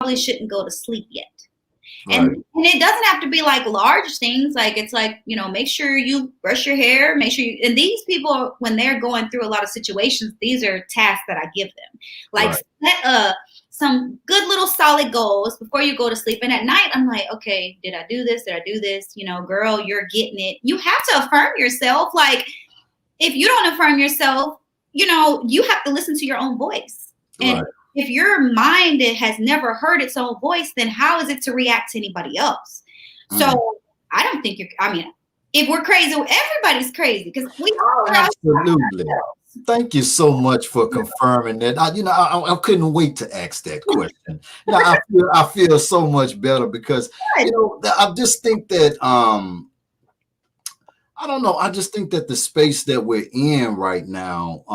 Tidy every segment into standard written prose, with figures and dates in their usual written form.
probably shouldn't go to sleep yet. Right. And it doesn't have to be like large things. Like, it's like, make sure you brush your hair, make sure you, and these people, when they're going through a lot of situations, these are tasks that I give them. Like, set some good little solid goals before you go to sleep. And at night, I'm like, okay, did I do this? Did I do this? Girl, you're getting it. You have to affirm yourself. Like, if you don't affirm yourself, you have to listen to your own voice. And if your mind has never heard its own voice, then how is it to react to anybody else? So I don't think if we're crazy, everybody's crazy, because we all absolutely. Thank you so much for confirming that. I couldn't wait to ask that question. I feel so much better because I just think that I don't know. I just think that the space that we're in right now,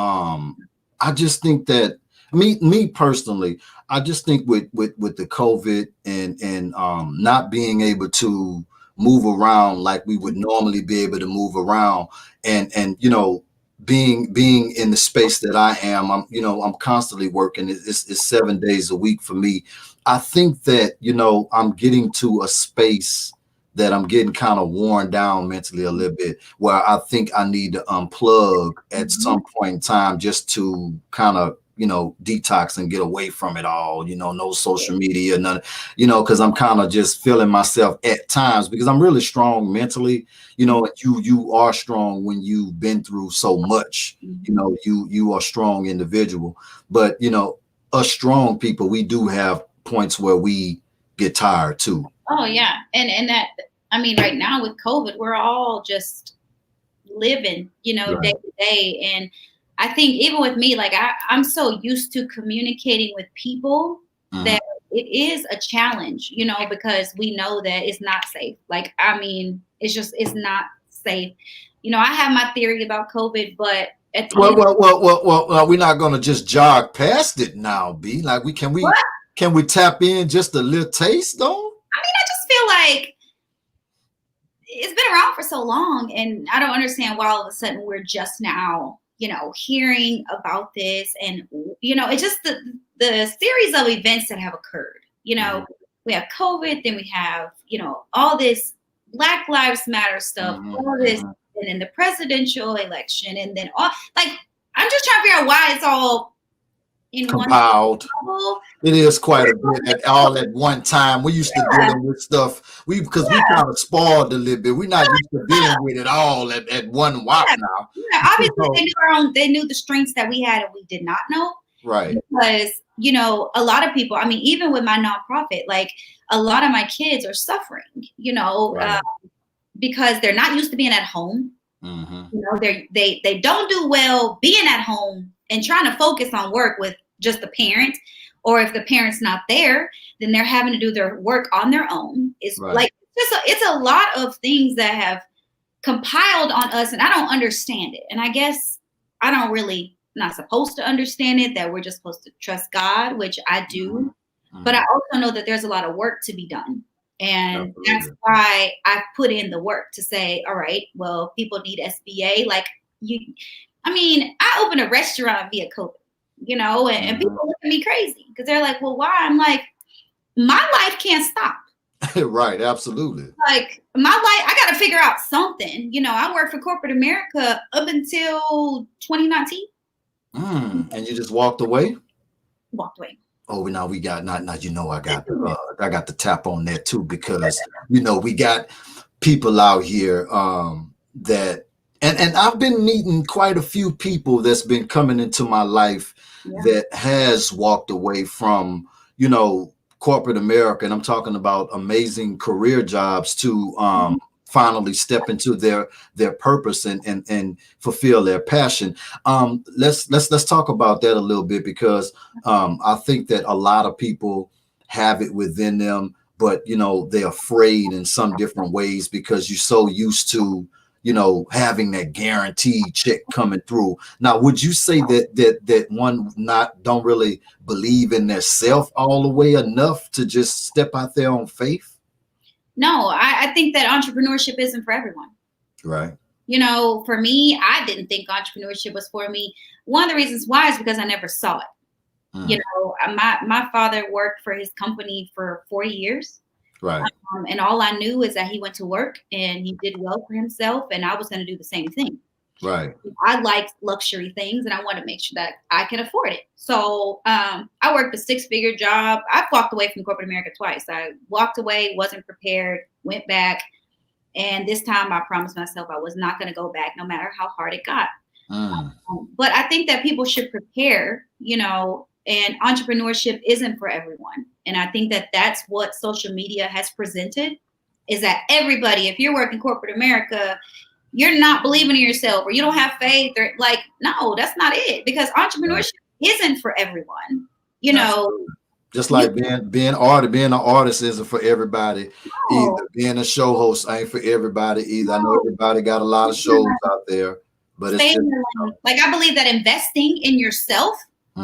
I just think that me personally, I just think with the COVID and not being able to move around like we would normally be able to move around, and being in the space that I am, I'm constantly working. It's 7 days a week for me. I think that I'm getting to a space that I'm getting kind of worn down mentally a little bit, where I think I need to unplug at some point in time, just to kind of detox and get away from it all, no social media, none, because I'm kind of just feeling myself at times, because I'm really strong mentally, you are strong when you've been through so much, you are a strong individual, but us strong people, we do have points where we get tired too. Oh yeah. And that, right now with COVID, we're all just living, day to day. And I think even with me, like I'm so used to communicating with people that it is a challenge, because we know that it's not safe. Like, it's not safe. I have my theory about COVID, but at the well, we're not going to just jog past it now, B. Like, can we tap in just a little taste though? I just feel like it's been around for so long, and I don't understand why all of a sudden we're just now hearing about this. And, it's just the series of events that have occurred. We have COVID, then we have, all this Black Lives Matter stuff, all this, and then the presidential election, and then all, like, I'm just trying to figure out why it's all in compiled. It is quite a bit all at one time. We used to dealing with stuff because we kind of spoiled a little bit. We're not used to dealing with it all at one whop now. Yeah, obviously they knew the strengths that we had and we did not know. Right. Because a lot of people, even with my nonprofit, like, a lot of my kids are suffering, because they're not used to being at home. They don't do well being at home and trying to focus on work with just the parent, or if the parent's not there, then they're having to do their work on their own. It's like, it's a lot of things that have compiled on us, and I don't understand it. And I guess not supposed to understand it, that we're just supposed to trust God, which I do. But I also know that there's a lot of work to be done. And that's why I put in the work to say, all right, well, people need SBA. Like, I opened a restaurant via COVID, and people look at me crazy because they're like, well, why? I'm like, my life can't stop. Right. Absolutely. Like, my life, I got to figure out something. I worked for corporate America up until 2019. And you just walked away? Walked away. Oh, now we got I got to tap on that too, because we got people out here that and I've been meeting quite a few people that's been coming into my life that has walked away from corporate America, and I'm talking about amazing career jobs to finally step into their purpose and fulfill their passion. Let's talk about that a little bit, because I think that a lot of people have it within them, but they're afraid in some different ways, because you're so used to having that guaranteed check coming through. Now, would you say that one don't really believe in their self all the way enough to just step out there on faith? No, I think that entrepreneurship isn't for everyone. Right. For me, I didn't think entrepreneurship was for me. One of the reasons why is because I never saw it. You know, my father worked for his company for 40 years. Right. And all I knew is that he went to work and he did well for himself, and I was going to do the same thing. Right. I liked luxury things, and I want to make sure that I can afford it. So I worked a 6-figure job. I've walked away from corporate America twice. I walked away, wasn't prepared, went back. And this time I promised myself I was not going to go back no matter how hard it got. But I think that people should prepare, you know, and entrepreneurship isn't for everyone. And I think that that's what social media has presented, is that everybody, if you're working corporate America, you're not believing in yourself or you don't have faith, or like, no, that's not it, because entrepreneurship isn't for everyone, you know. Just like being an artist isn't for everybody. No. Either being a show host ain't for everybody either. No. I know everybody got a lot of shows out there, but it's just, like, I believe that investing in yourself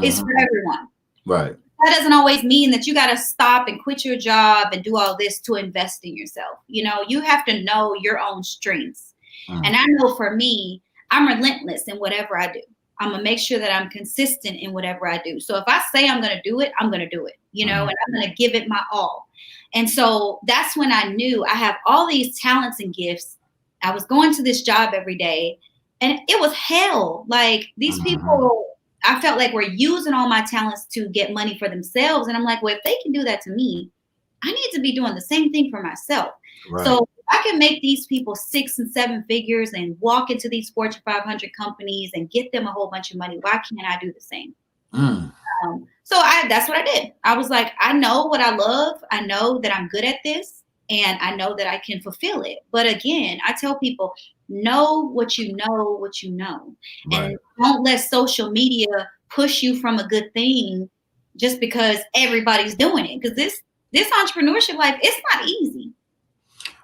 is for everyone. Right. That doesn't always mean that you got to stop and quit your job and do all this to invest in yourself. You know, you have to know your own strengths. And I know for me, I'm relentless in whatever I do. I'm going to make sure that I'm consistent in whatever I do. So if I say I'm going to do it, I'm going to do it, you know, and I'm going to give it my all. And so that's when I knew I have all these talents and gifts. I was going to this job every day and it was hell. Like, these people, I felt like, were using all my talents to get money for themselves. And I'm like, well, if they can do that to me, I need to be doing the same thing for myself. Right. So I can make these people 6 and 7 figures and walk into these Fortune 500 companies and get them a whole bunch of money. Why can't I do the same? So that's what I did. I was like, I know what I love. I know that I'm good at this, and I know that I can fulfill it. But again, I tell people, know what you know, and don't let social media push you from a good thing just because everybody's doing it. Because this entrepreneurship life, it's not easy.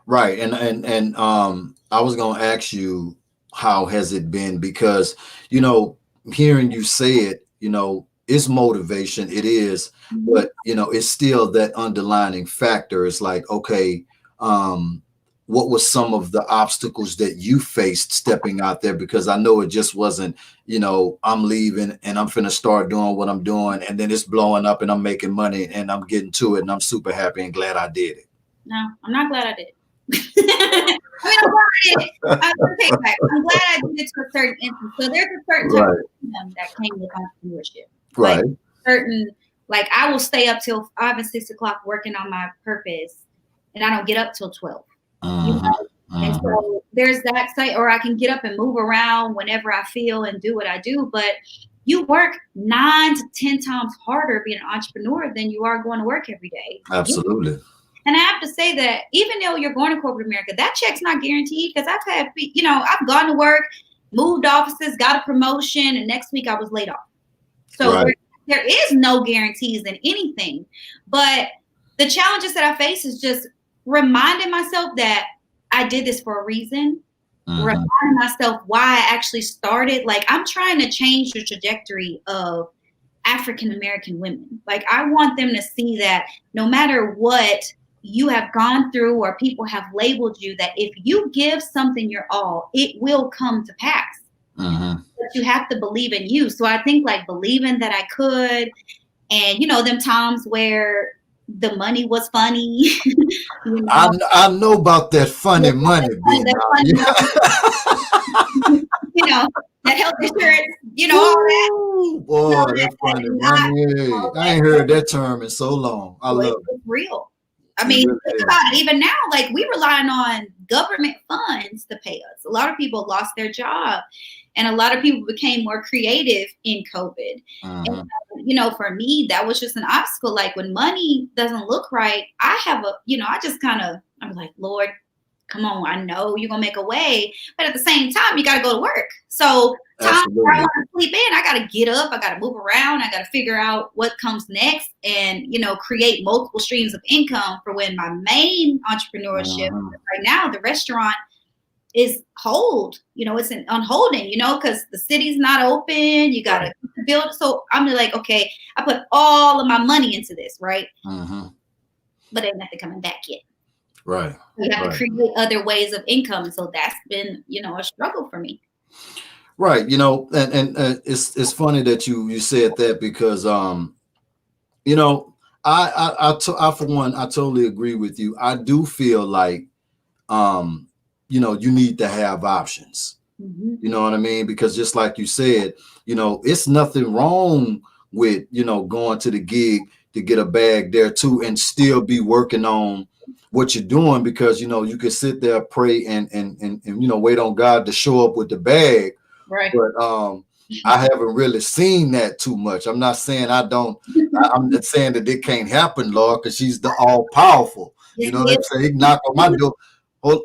Right. And I was going to ask you, how has it been? Because, you know, hearing you say it, you know, it's motivation. It is. But, you know, it's still that underlining factor. It's like, okay, what was some of the obstacles that you faced stepping out there? Because I know it just wasn't, you know, I'm leaving and I'm finna start doing what I'm doing, and then it's blowing up and I'm making money and I'm getting to it and I'm super happy and glad I did it. No, I'm not glad I did it. I'm glad I did it to a certain instance. So there's a certain type of freedom that came with entrepreneurship. Right. Like, certain, like, I will stay up till 5 and 6 o'clock working on my purpose, and I don't get up till 12. You know? And so there's that site, or I can get up and move around whenever I feel and do what I do. But you work 9 to 10 times harder being an entrepreneur than you are going to work every day. Absolutely. And I have to say that even though you're going to corporate America, that check's not guaranteed, because I've had, you know, I've gone to work, moved offices, got a promotion, and next week I was laid off. So there is no guarantees in anything. But the challenges that I face is just reminding myself that I did this for a reason, reminding myself why I actually started. Like, I'm trying to change the trajectory of African-American women. Like, I want them to see that no matter what you have gone through or people have labeled you, that if you give something your all, it will come to pass. But you have to believe in you. So I think, like, believing that I could, and, you know, them times where the money was funny. You know? I know about that funny money. You know, that health insurance, you know, all that. Boy, you know, that's funny money. I ain't heard that term in so long. I love it. It's real. I mean, think about it. Even now, like, we relying on government funds to pay us. A lot of people lost their job, and a lot of people became more creative in COVID. And, you know, for me, that was just an obstacle. Like, when money doesn't look right, I have a, you know, I'm like, Lord, come on, I know you're going to make a way. But at the same time, you got to go to work. So times where I want to sleep in, I got to get up, I got to move around, I got to figure out what comes next, and, you know, create multiple streams of income for when my main entrepreneurship right now, the restaurant, is you know, it's on holding, you know, because the city's not open. You got to build. So I'm like, okay, I put all of my money into this, right? But ain't nothing coming back yet. Right. You have to create other ways of income. And so that's been, you know, a struggle for me. Right. You know, and it's funny that you said that because you know, I for one, I totally agree with you. I do feel like you know, you need to have options. Mm-hmm. You know what I mean? Because just like you said, you know, it's nothing wrong with, you know, going to the gig to get a bag there too and still be working on what you're doing, because you know you can sit there, pray, and you know, wait on God to show up with the bag. Right. But I haven't really seen that too much. I'm not saying I don't. I'm not saying that it can't happen, Lord, because she's the all powerful. You Yes, know what yes. I'm saying? He knock on my door. Hold,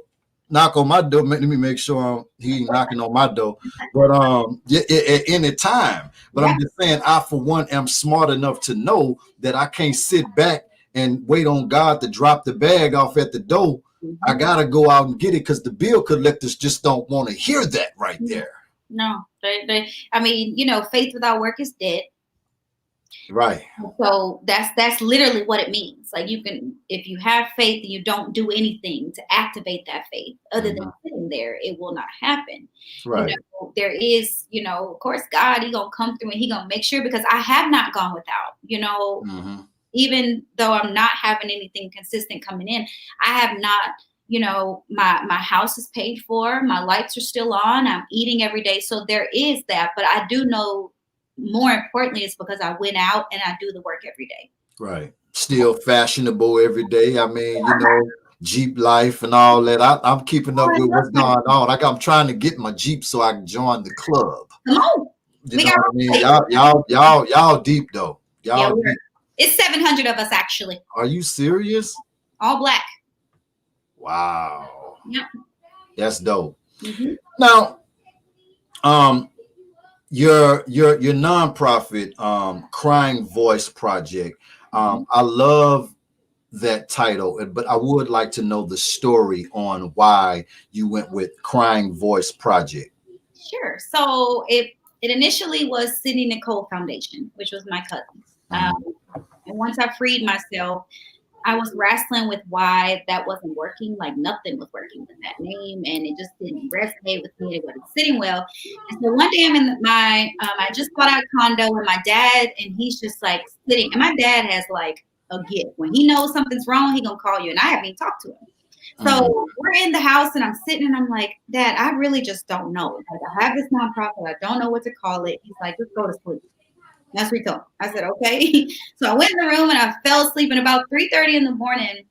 knock on my door. Let me make sure he ain't knocking on my door. But yeah, at any time. But Yeah. I'm just saying, I for one am smart enough to know that I can't sit back and wait on God to drop the bag off at the door. I Mm-hmm. gotta go out and get it, because the bill collectors just don't want to hear that right there. No, I mean, you know, faith without work is dead. Right. So that's literally what it means. Like, you can, if you have faith and you don't do anything to activate that faith other than sitting there, it will not happen. Right. You know, there is, you know, of course, God, he gonna come through and he gonna make sure, because I have not gone without, you know, even though I'm not having anything consistent coming in, I have not, you know, my house is paid for, my lights are still on, I'm eating every day. So there is that, but I do know more importantly, it's because I went out and I do the work every day. Right. Still fashionable every day. I mean, you know, Jeep life and all that. I'm keeping up with what's going on. Like, I'm trying to get my Jeep so I can join the club. Come on. You know what I mean? Y'all deep though. Yeah, Y'all deep. it's 700 of us actually. Are you serious? All black. Wow. Yep. That's dope. Now, your nonprofit Crying Voice Project. I love that title, but I would like to know the story on why you went with Crying Voice Project. Sure. So it initially was Sydney Nicole Foundation, which was my cousin's. And once I freed myself, I was wrestling with why that wasn't working. Like, nothing was working with that name, and it just didn't resonate with me. It wasn't sitting well. And so one day I'm in my, I just bought out a condo, and my dad, and he's just like sitting. And my dad has like a gift. When he knows something's wrong, he gonna call you. And I haven't even talked to him. So we're in the house, and I'm sitting, and I'm like, Dad, I really just don't know. Like, I have this nonprofit, I don't know what to call it. He's like, just go to sleep. That's what he told me. I said, okay. So I went in the room and I fell asleep. And about 3:30 in the morning,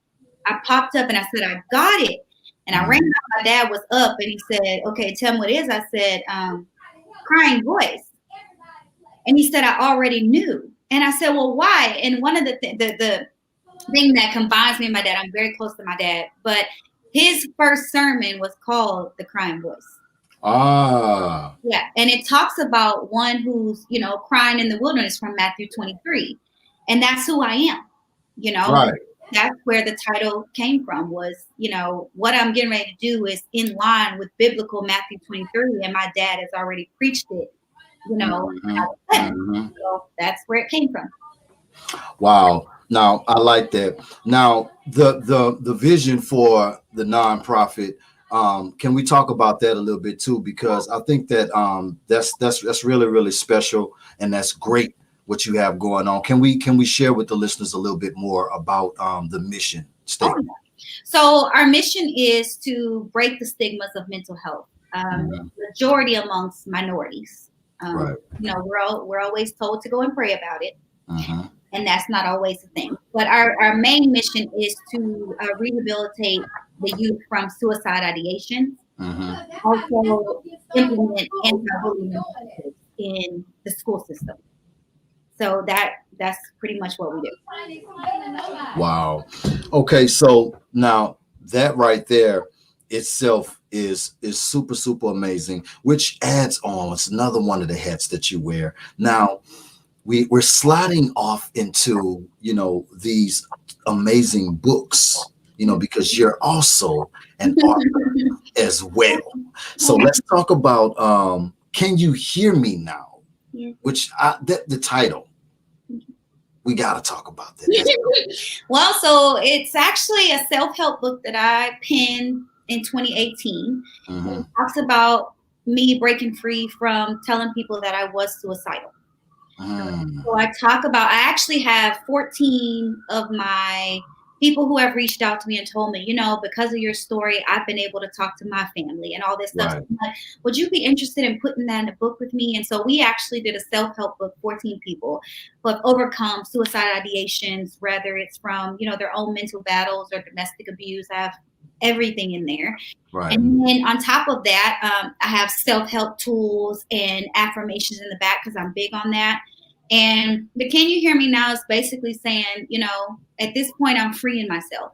I popped up and I said, I got it. And I ran out. My dad was up and he said, okay, tell me what it is. I said, Crying Voice. And he said, I already knew. And I said, well, why? And one of the thing that combines me and my dad, I'm very close to my dad, but his first sermon was called The Crying Voice. Yeah. And it talks about one who's, you know, crying in the wilderness from Matthew 23. And that's who I am. You know, Right. That's where the title came from, was, you know, what I'm getting ready to do is in line with biblical Matthew 23. And my dad has already preached it, you know. So that's where it came from. Wow. Now, I like that. Now, the vision for the nonprofit, can we talk about that a little bit too? Because I think that that's really, really special, and that's great what you have going on. Can we share with the listeners a little bit more about the mission statement? So our mission is to break the stigmas of mental health, majority amongst minorities. Right. You know, we're always told to go and pray about it. And that's not always the thing. But our main mission is to rehabilitate the youth from suicide ideation. Also implement anti-bullying in the school system. So that's pretty much what we do. Wow. Okay, so now that right there itself is super, super amazing, which adds on, it's another one of the hats that you wear. Now, we're sliding off into, you know, these amazing books, you know, because you're also an author as well. So let's talk about Can You Hear Me Now? Which the title. We got to talk about that. Well, so it's actually a self-help book that I penned in 2018. It talks about me breaking free from telling people that I was suicidal. So I talk about, I actually have 14 of my people who have reached out to me and told me, you know, because of your story, I've been able to talk to my family and all this stuff. Right. So I'm like, would you be interested in putting that in a book with me? And so we actually did a self-help book, 14 people who have overcome suicide ideations, whether it's from, you know, their own mental battles or domestic abuse. I have everything in there. Right. And then on top of that, I have self-help tools and affirmations in the back because I'm big on that. And the Can You Hear Me Now is basically saying, you know, at this point, I'm freeing myself.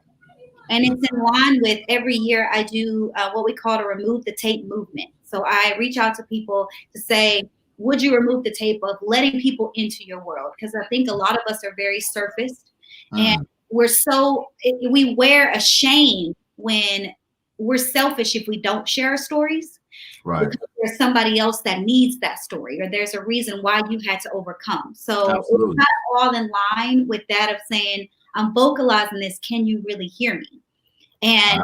And it's in line with every year I do what we call a remove the tape movement. So I reach out to people to say, would you remove the tape of letting people into your world? Because I think a lot of us are very surfaced and we wear a shame when we're selfish if we don't share our stories. Right. Because there's somebody else that needs that story, or there's a reason why you had to overcome. So Absolutely. it's kind of all in line with that of saying, I'm vocalizing this. Can you really hear me? And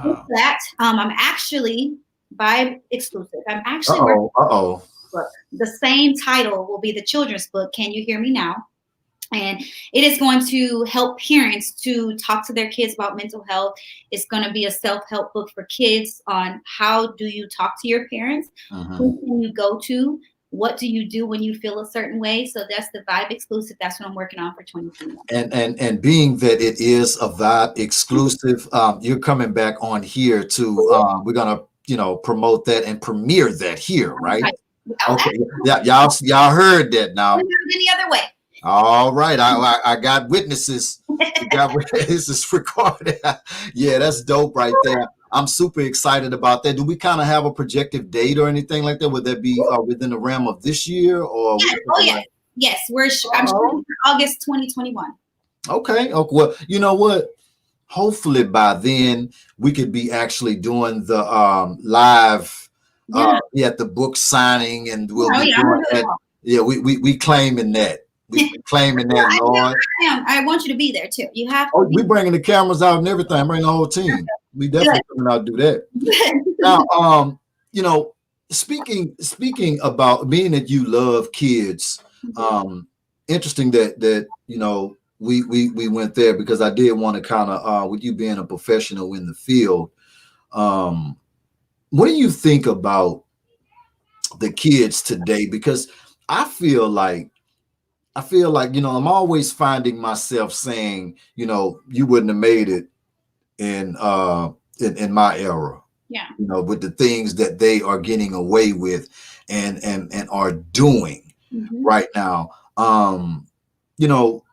with that, I'm actually by exclusive. I'm actually working on a book. The same title will be the children's book, Can You Hear Me Now? And it is going to help parents to talk to their kids about mental health. It's going to be a self-help book for kids on how do you talk to your parents? Who can you go to? What do you do when you feel a certain way? So that's the Vibe exclusive. That's what I'm working on for 2021. And being that it is a Vibe exclusive, you're coming back on here to we're gonna, you know, promote that and premiere that here, right? Okay. Yeah, y'all heard that now. Any other way. All right, I got witnesses. This is recorded. Yeah, that's dope right there. I'm super excited about that. Do we kind of have a projected date or anything like that? Would that be within the realm of this year or? Yes. Oh yeah, yes. I'm shooting for August 2021. Okay. Well, you know what? Hopefully by then we could be actually doing the live at the book signing, and we'll be doing that. Yeah, we claiming that. We claiming that, Lord. I want you to be there too. You have to. Oh, we bringing the cameras out and everything. I'm bringing the whole team. We definitely coming out to do that. Now, you know, speaking about being that you love kids, interesting that you know we went there because I did want to kind of with you being a professional in the field. What do you think about the kids today? Because I feel like, you know, I'm always finding myself saying, you know, you wouldn't have made it in my era. Yeah. You know, with the things that they are getting away with and are doing right now. You know,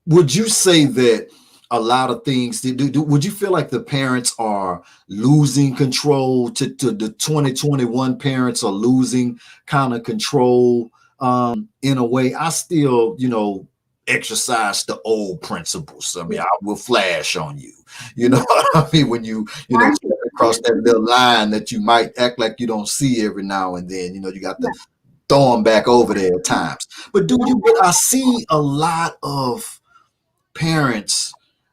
would you say that a lot of things would you feel like the parents are losing control to the 2021 parents are losing kind of control? In a way, I still, you know, exercise the old principles. I mean, I will flash on you. You know what I mean? When you know, across that little line that you might act like you don't see every now and then, you know, you got to throw them back over there at times. But I see a lot of parents,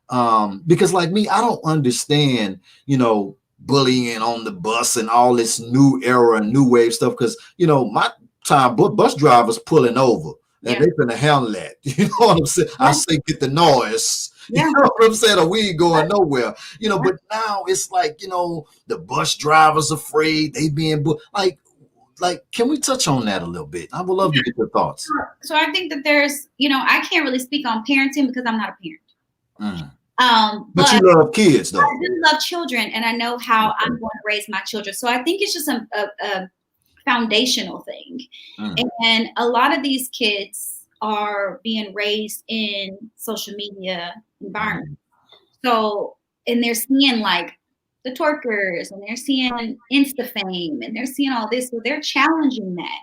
because like me, I don't understand, you know, bullying on the bus and all this new era and new wave stuff. Because, you know, my time bus drivers pulling over and they finna handle that. You know what I'm saying? I say get the noise. You know what I'm saying? Or we ain't going nowhere. You know, but now it's like, you know, the bus drivers afraid they being like, can we touch on that a little bit? I would love to get your thoughts. So I think that there's, you know, I can't really speak on parenting because I'm not a parent. But you love kids though. I do love children, and I know how I'm going to raise my children. So I think it's just a foundational thing. And a lot of these kids are being raised in social media environments. So, and they're seeing like the twerkers, and they're seeing Insta fame, and they're seeing all this. So they're challenging that.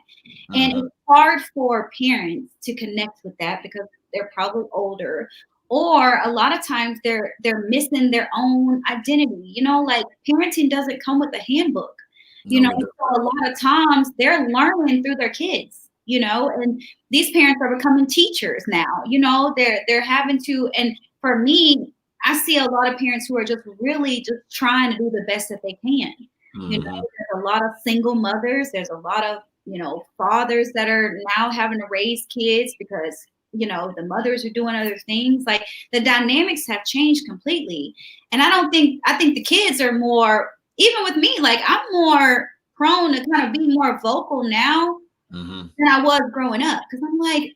And it's hard for parents to connect with that because they're probably older, or a lot of times they're missing their own identity. You know, like parenting doesn't come with a handbook. You know, so a lot of times they're learning through their kids, you know, and these parents are becoming teachers now, you know, they're having to, and for me, I see a lot of parents who are just really just trying to do the best that they can. You know, there's a lot of single mothers. There's a lot of, fathers that are now having to raise kids because, the mothers are doing other things. Like the dynamics have changed completely. And I think the kids are more, even with me, like I'm more prone to kind of be more vocal now than I was growing up. Cause I'm like,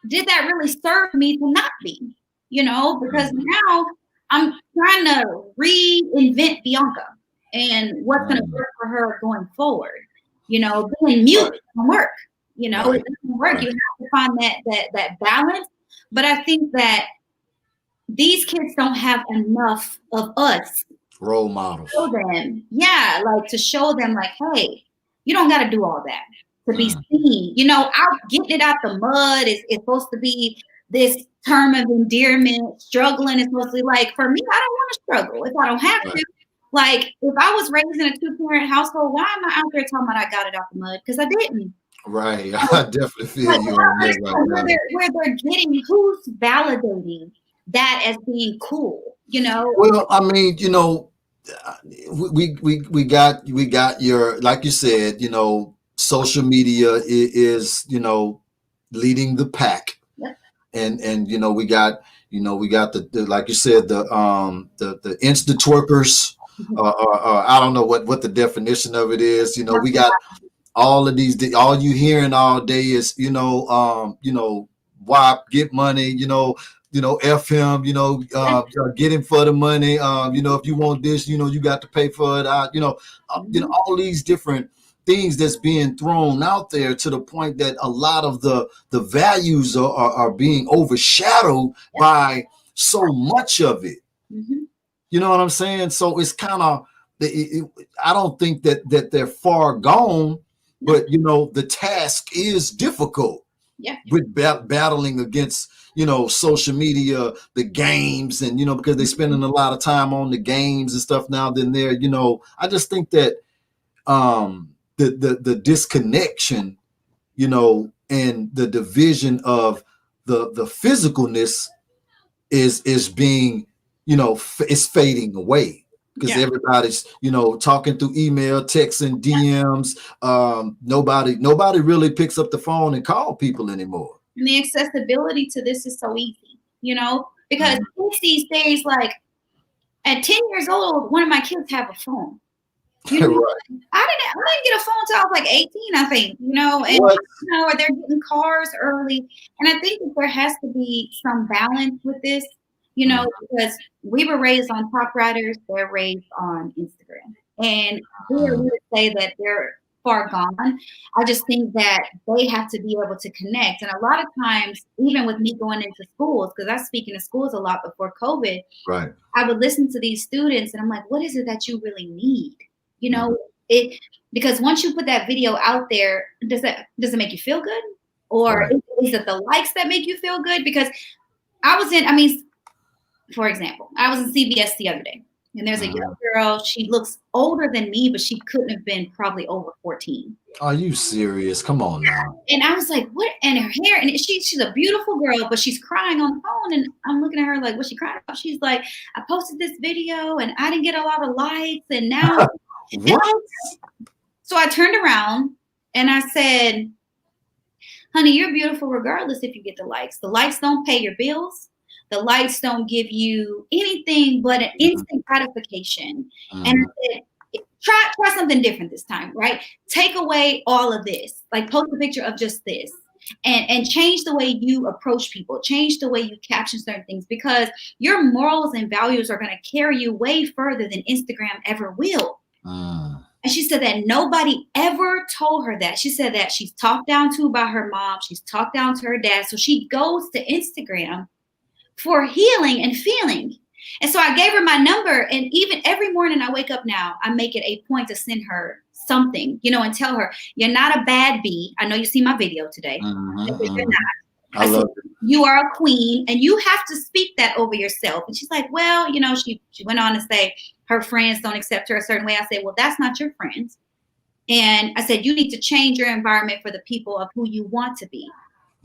did that really serve me to not be, because now I'm trying to reinvent Bianca and what's going to work for her going forward. Being mute doesn't work. It doesn't work. You have to find that balance. But I think that these kids don't have enough of us role models. Show them, like to show them, like, hey, you don't got to do all that to be seen. Out getting it out the mud is supposed to be this term of endearment. Struggling is supposed to be like, for me, I don't want to struggle if I don't have to. Like, if I was raised in a 2-parent household, why am I out there talking about I got it out the mud? Because I didn't. Right. I definitely feel you on that right now. Where they're getting, who's validating that as being cool, Well, I mean, we got your, like you said, social media is leading the pack. Yep. And we got the like you said, the Insta twerkers, I don't know what the definition of it is. We got all of these, all you hearing all day is WAP, get money, F him, get him for the money. If you want this, you got to pay for it. All these different things that's being thrown out there, to the point that a lot of the values are being overshadowed by so much of it. You know what I'm saying? So it's kind of, I don't think that they're far gone, but the task is difficult. Yeah. With battling against social media, the games, and because they're spending a lot of time on the games and stuff now. Then they're I just think that the disconnection, and the division of the physicalness is being is fading away. Because everybody's, talking through email, texts, and DMs. Nobody really picks up the phone and call people anymore. And the accessibility to this is so easy, because these days, like at 10 years old, one of my kids have a phone. Right. I didn't get a phone until I was like 18, I think, and they're getting cars early. And I think that there has to be some balance with this. Because we were raised on Top Riders, they're raised on Instagram. And we would say that they're far gone. I just think that they have to be able to connect. And a lot of times, even with me going into schools, because I was speaking to schools a lot before COVID, right, I would listen to these students and I'm like, what is it that you really need? Because once you put that video out there, does it make you feel good? Or is it the likes that make you feel good? Because for example, I was in CVS the other day, and there's a young girl. She looks older than me, but she couldn't have been probably over 14. Are you serious? Come on now. And I was like, what? And her hair, and she's a beautiful girl, but she's crying on the phone. And I'm looking at her like, what's she crying about? She's like, I posted this video, and I didn't get a lot of likes, and now. What? So I turned around, and I said, honey, you're beautiful regardless if you get the likes. The likes don't pay your bills. The likes don't give you anything but an instant gratification. And I said, try something different this time, right? Take away all of this, like post a picture of just this, and change the way you approach people, change the way you caption certain things, because your morals and values are going to carry you way further than Instagram ever will. And she said that nobody ever told her that. She said that she's talked down to by her mom. She's talked down to her dad. So she goes to Instagram for healing and feeling. And so I gave her my number. And even every morning I wake up now, I make it a point to send her something, and tell her, you're not a bad bee. I know you see my video today. You're not. I love it. You are a queen, and you have to speak that over yourself. And she's like, well, she went on to say her friends don't accept her a certain way. I said, well, that's not your friends. And I said, you need to change your environment for the people of who you want to be.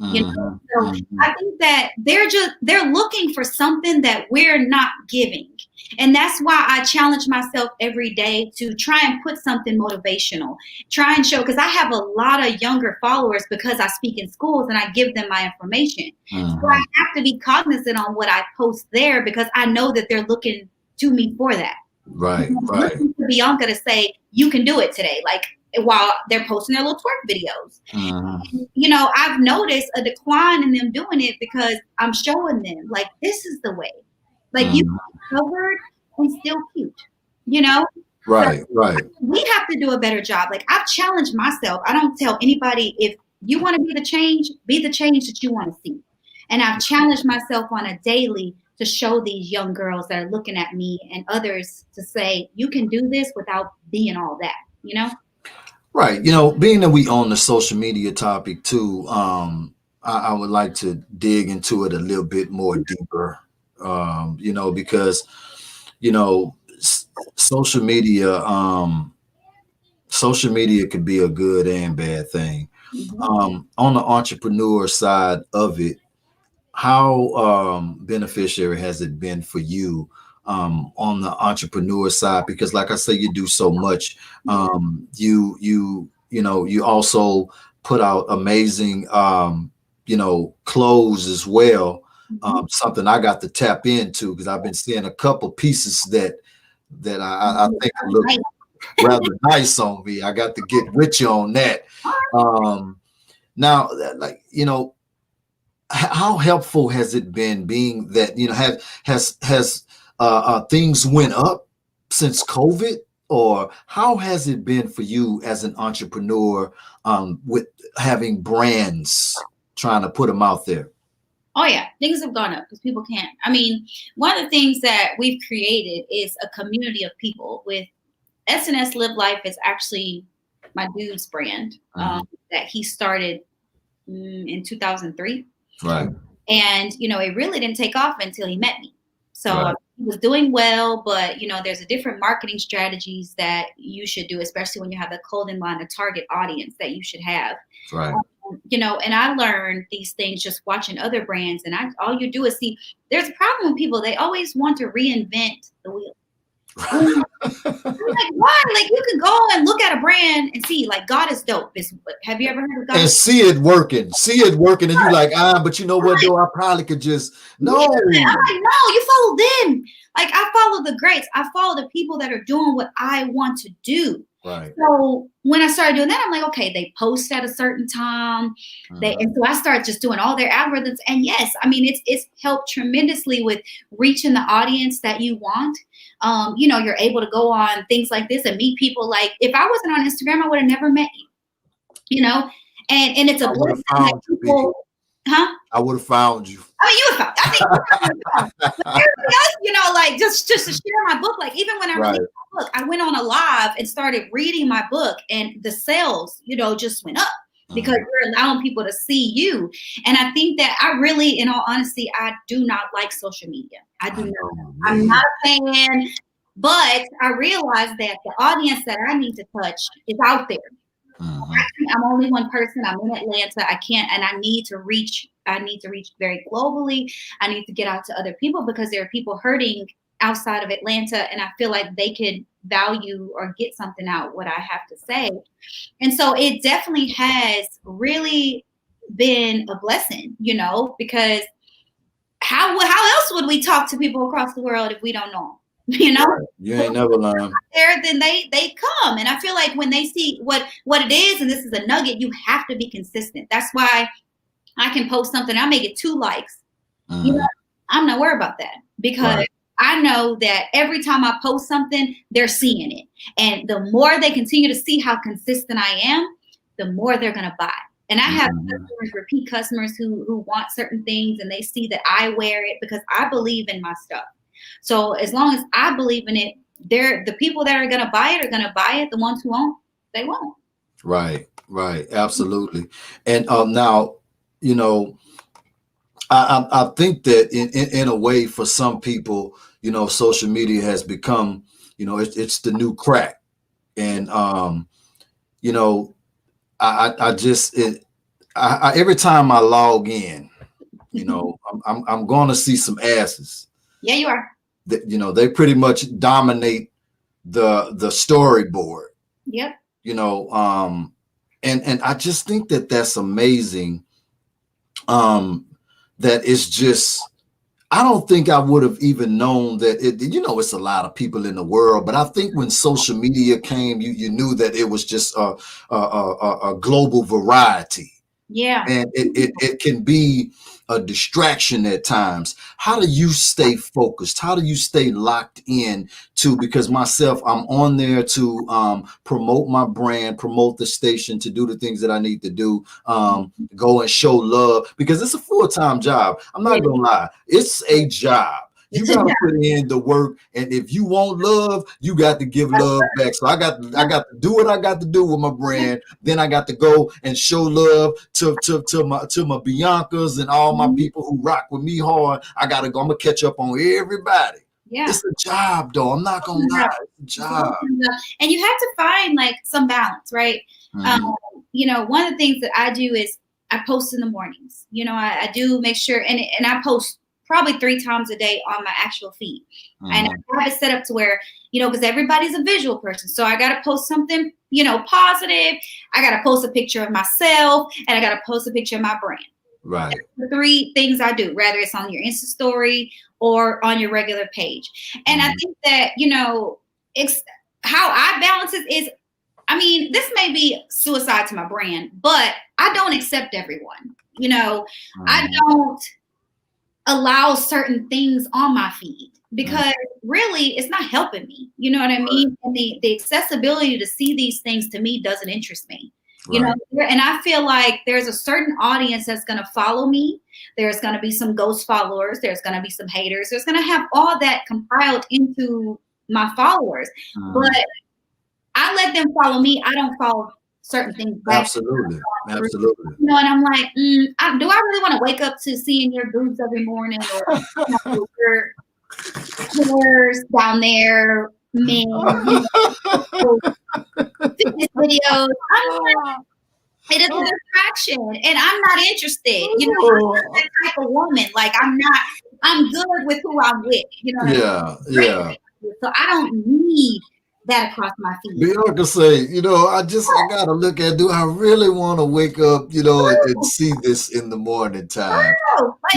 You know, so I think that they're looking for something that we're not giving. And that's why I challenge myself every day to try and put something motivational, try and show, because I have a lot of younger followers because I speak in schools and I give them my information. So I have to be cognizant on what I post there because I know that they're looking to me for that. Right, right. Looking to Bianca to say, you can do it today. Like, while they're posting their little twerk videos. You know, I've noticed a decline in them doing it because I'm showing them, like, this is the way. Like, you can be covered and still cute, you know? Right, so right. We have to do a better job. Like, I've challenged myself. I don't tell anybody, if you want to be the change that you want to see. And I've challenged myself on a daily to show these young girls that are looking at me and others to say, you can do this without being all that, you know? Right. You know, being that we on the social media topic too, I would like to dig into it a little bit more deeper, you know, because, you know, social media could be a good and bad thing. On the entrepreneur side of it, how beneficiary has it been for you on the entrepreneur side? Because like I say, you do so much. You know, you also put out amazing you know, clothes as well. Something I got to tap into because I've been seeing a couple pieces that I think look rather nice on me. I got to get with you on that. Now, like, you know, how helpful has it been being that, you know, has things went up since COVID, or how has it been for you as an entrepreneur with having brands, trying to put them out there? Oh yeah, things have gone up because people can't. I mean, one of the things that we've created is a community of people. With SNS Live Life is actually my dude's brand that he started in 2003. Right. And, you know, it really didn't take off until he met me. So he was doing well, but, you know, there's a different marketing strategies that you should do, especially when you have a clothing line, a target audience that you should have. Right. You know, and I learned these things just watching other brands. And all you do is see, there's a problem with people. They always want to reinvent the wheel. Like, why? Like, you can go and look at a brand and see, like, God is dope. Have you ever heard of God? And see it working, and you're like, but you know what, though, I probably could just no. I'm like, no, you follow them. Like, I follow the greats. I follow the people that are doing what I want to do. Right. So when I started doing that, I'm like, okay, they post at a certain time. And so I started just doing all their algorithms. And yes, I mean, it's helped tremendously with reaching the audience that you want. You know, you're able to go on things like this and meet people. Like, if I wasn't on Instagram, I would have never met you, you know, and it's a blessing that people, I would have found you. I mean, you would have found. Everybody else, you know, like just to share my book. Like, even when I released my book, I went on a live and started reading my book, and the sales, you know, just went up because you're allowing people to see you. And I think that I really, in all honesty, I do not like social media. I do not. I'm not a fan, but I realize that the audience that I need to touch is out there. I'm only one person. I'm in Atlanta. I can't, and I need to reach very globally. I need to get out to other people because there are people hurting outside of Atlanta, and I feel like they could value or get something out what I have to say. And so it definitely has really been a blessing, you know, because how else would we talk to people across the world if we don't know them? You know, you ain't never learned there. Then they come, and I feel like when they see what it is, and this is a nugget, you have to be consistent. That's why I can post something, I may get 2 likes. You know, I'm not worried about that because I know that every time I post something, they're seeing it, and the more they continue to see how consistent I am, the more they're gonna buy. And I have customers, repeat customers who want certain things, and they see that I wear it because I believe in my stuff. So as long as I believe in it, the people that are going to buy it are going to buy it. The ones who won't, they won't. Right. Absolutely. And now, you know, I think that in a way, for some people, you know, social media has become, you know, it's the new crack. And, you know, every time I log in, I'm going to see some asses. Yeah, you are. That, they pretty much dominate the storyboard. Yep. And I just think that that's amazing. That it's just, I don't think I would have even known that it's a lot of people in the world, but I think when social media came, you knew that it was just a global variety. Yeah. And it can be a distraction at times. How do you stay focused? How do you stay locked in to, because myself, I'm on there to promote my brand, promote the station, to do the things that I need to do, go and show love, because it's a full-time job. I'm not gonna lie, it's a job. You gotta put in the work, and if you want love, you got to give love back. So I got to do what I got to do with my brand. Then I got to go and show love to my Biancas and all my people who rock with me hard. I'm gonna catch up on everybody. Yeah. It's a job, though. I'm not gonna lie, it's a job. And you have to find like some balance, right? One of the things that I do is I post in the mornings. I do make sure, and I post probably 3 times a day on my actual feed. And I have it set up to where, because everybody's a visual person. So I got to post something, positive. I got to post a picture of myself, and I got to post a picture of my brand. Right. That's the 3 things I do, whether it's on your Insta story or on your regular page. And I think that, it's how I balance it is, this may be suicide to my brand, but I don't accept everyone. I don't allow certain things on my feed because really it's not helping me. You know what I mean? And the accessibility to see these things to me doesn't interest me. And I feel like there's a certain audience that's going to follow me. There's going to be some ghost followers. There's going to be some haters. There's going to have all that compiled into my followers. But I let them follow me. I don't follow certain things back. Absolutely. And I'm like, do I really want to wake up to seeing your boobs every morning, or your pillars down there, men, fitness videos? It is a distraction, and I'm not interested. I'm not that type of woman. Like I'm good with who I'm with. Yeah. So I don't need that across my feed. Bianca say, I gotta look at, do I really want to wake up, and see this in the morning time?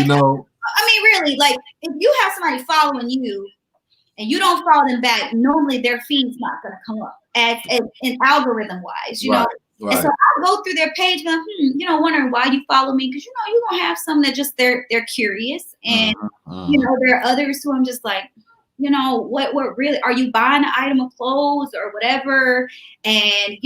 Really, like if you have somebody following you and you don't follow them back, normally their feed's not gonna come up as in algorithm wise, know. Right. And so I go through their page and wondering why you follow me, because you're gonna have some that just they're curious, and there are others who I'm just like, what really, are you buying an item of clothes or whatever? And,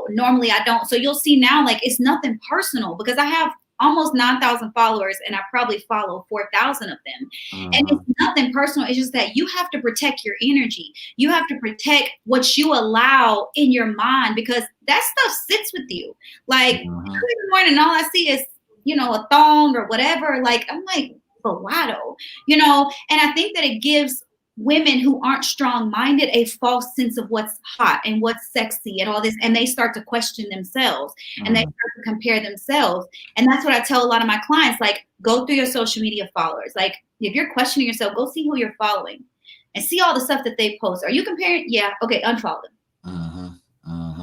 normally I don't. So you'll see now, like, it's nothing personal because I have almost 9,000 followers and I probably follow 4,000 of them. And it's nothing personal. It's just that you have to protect your energy. You have to protect what you allow in your mind, because that stuff sits with you. Like every morning, all I see is, a thong or whatever. Like, I'm like, Bellado, and I think that it gives women who aren't strong-minded a false sense of what's hot and what's sexy and all this, and they start to question themselves and they start to compare themselves. And that's what I tell a lot of my clients, like, go through your social media followers. Like, if you're questioning yourself, go see who you're following and see all the stuff that they post. Are you comparing? Yeah, okay, unfollow them.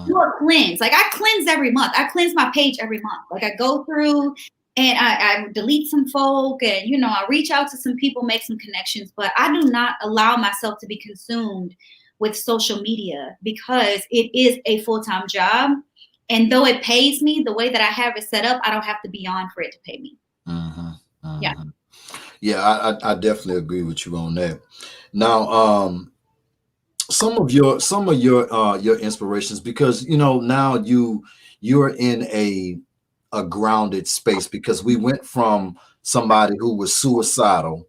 Do a cleanse. Like, I cleanse every month. I cleanse my page every month. Like, I go through and I delete some folk, and, I reach out to some people, make some connections, but I do not allow myself to be consumed with social media because it is a full-time job. And though it pays me the way that I have it set up, I don't have to be on for it to pay me. Yeah, I definitely agree with you on that. Now, some of your inspirations, because, now you're in a grounded space, because we went from somebody who was suicidal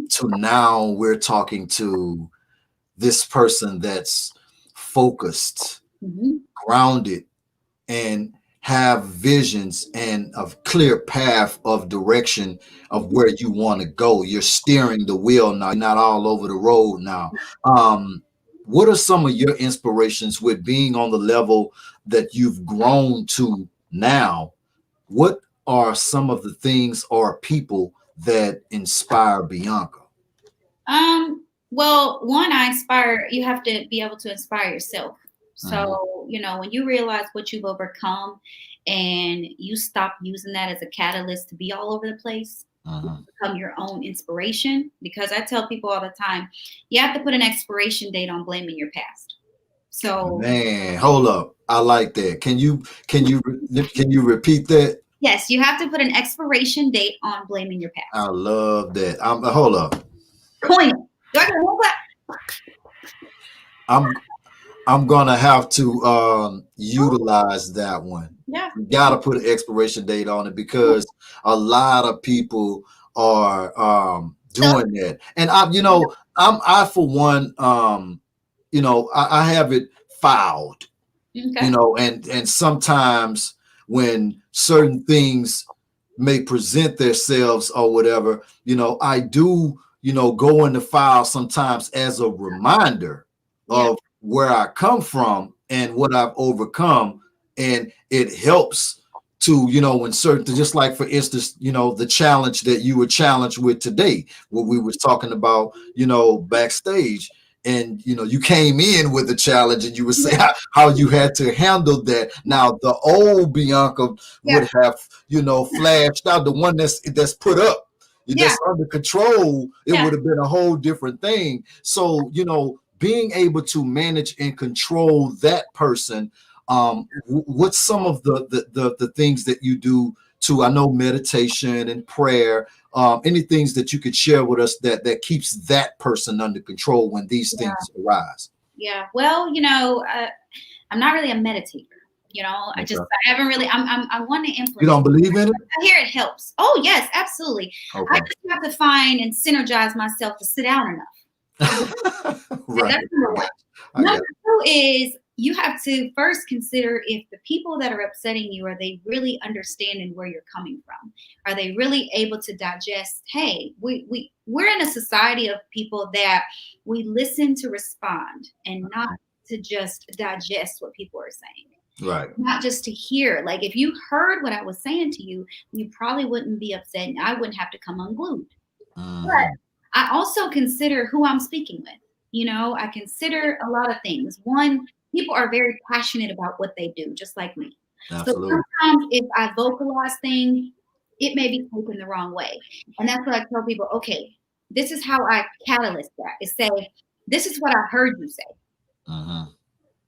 to now we're talking to this person that's focused, grounded, and have visions and a clear path of direction of where you want to go. You're steering the wheel now, you're not all over the road now. What are some of your inspirations with being on the level that you've grown to now? What are some of the things or people that inspire Bianca? Well, one, you have to be able to inspire yourself. So, when you realize what you've overcome and you stop using that as a catalyst to be all over the place, become your own inspiration. Because I tell people all the time, you have to put an expiration date on blaming your past. So, man, hold up. I like that. Can you repeat that? Yes, you have to put an expiration date on blaming your past. I love that. Hold up. Coin it. Do I get a whole I'm gonna have to utilize that one. Yeah. You gotta put an expiration date on it, because a lot of people are doing that. And I for one, I have it filed. Okay. And sometimes when certain things may present themselves or whatever, I do, go in the file sometimes as a reminder of where I come from and what I've overcome. And it helps to, when certain, just like, for instance, the challenge that you were challenged with today, what we were talking about, backstage. And you came in with a challenge, and you were saying how you had to handle that. Now the old Bianca would have, flashed out. The one that's put up, that's under control, it would have been a whole different thing. So being able to manage and control that person, what's some of the things that you do to, I know, meditation and prayer, any things that you could share with us that keeps that person under control when these things arise? Yeah. Well, I'm not really a meditator. I haven't really, I want to implement. You don't believe in it? I hear it helps. Oh yes, absolutely. Okay. I just have to find and synergize myself to sit down enough. Right. That's number one. Number two is, you have to first consider if the people that are upsetting you, are they really understanding where you're coming from? Are they really able to digest, hey, we're in a society of people that we listen to respond and not to just digest what people are saying. Right. Not just to hear. Like, if you heard what I was saying to you, you probably wouldn't be upset, and I wouldn't have to come unglued. But I also consider who I'm speaking with. I consider a lot of things. One, people are very passionate about what they do, just like me. Absolutely. So sometimes if I vocalize things, it may be taken the wrong way. And that's what I tell people, okay, this is how I catalyst that. Is say, this is what I heard you say.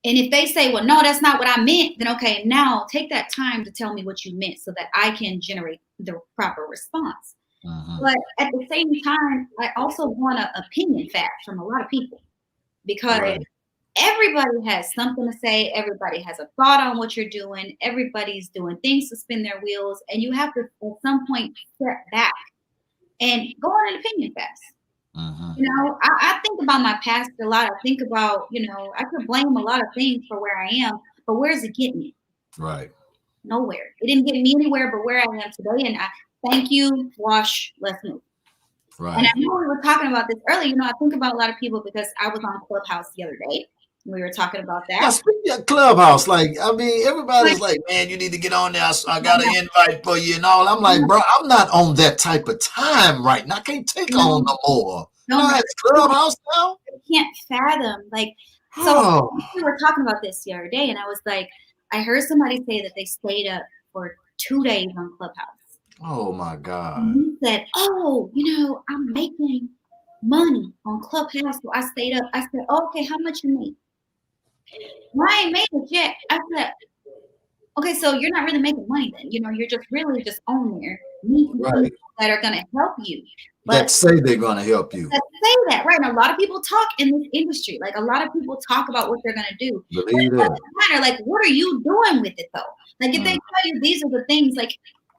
And if they say, well, no, that's not what I meant, then okay, now take that time to tell me what you meant so that I can generate the proper response. But at the same time, I also want an opinion fast from a lot of people, because everybody has something to say. Everybody has a thought on what you're doing. Everybody's doing things to spin their wheels. And you have to, at some point, step back and go on an opinion fast. I think about my past a lot. I think about, I could blame a lot of things for where I am, but where's it getting me? Right. Nowhere. It didn't get me anywhere but where I am today. And I thank you, wash, let's move. Right. And I know we were talking about this earlier. I think about a lot of people because I was on Clubhouse the other day. We were talking about that. Now, speaking of Clubhouse, everybody's like, man, you need to get on there. I got an invite for you and all. I'm like, bro, I'm not on that type of time right now. I can't take on no more. It's Clubhouse now. I can't fathom. So we were talking about this the other day, and I was like, I heard somebody say that they stayed up for 2 days on Clubhouse. Oh my God. And he said, oh, I'm making money on Clubhouse. So I stayed up. I said, oh, okay, how much you make? Well, I ain't made it yet. I said, okay, so you're not really making money then. You're just really just on there meeting people that are going to help you. But that say they're going to help you. That say that, right? And a lot of people talk in this industry. Like, a lot of people talk about what they're going to do. Believe it doesn't matter. Like, what are you doing with it, though? Like, if they tell you these are the things, like,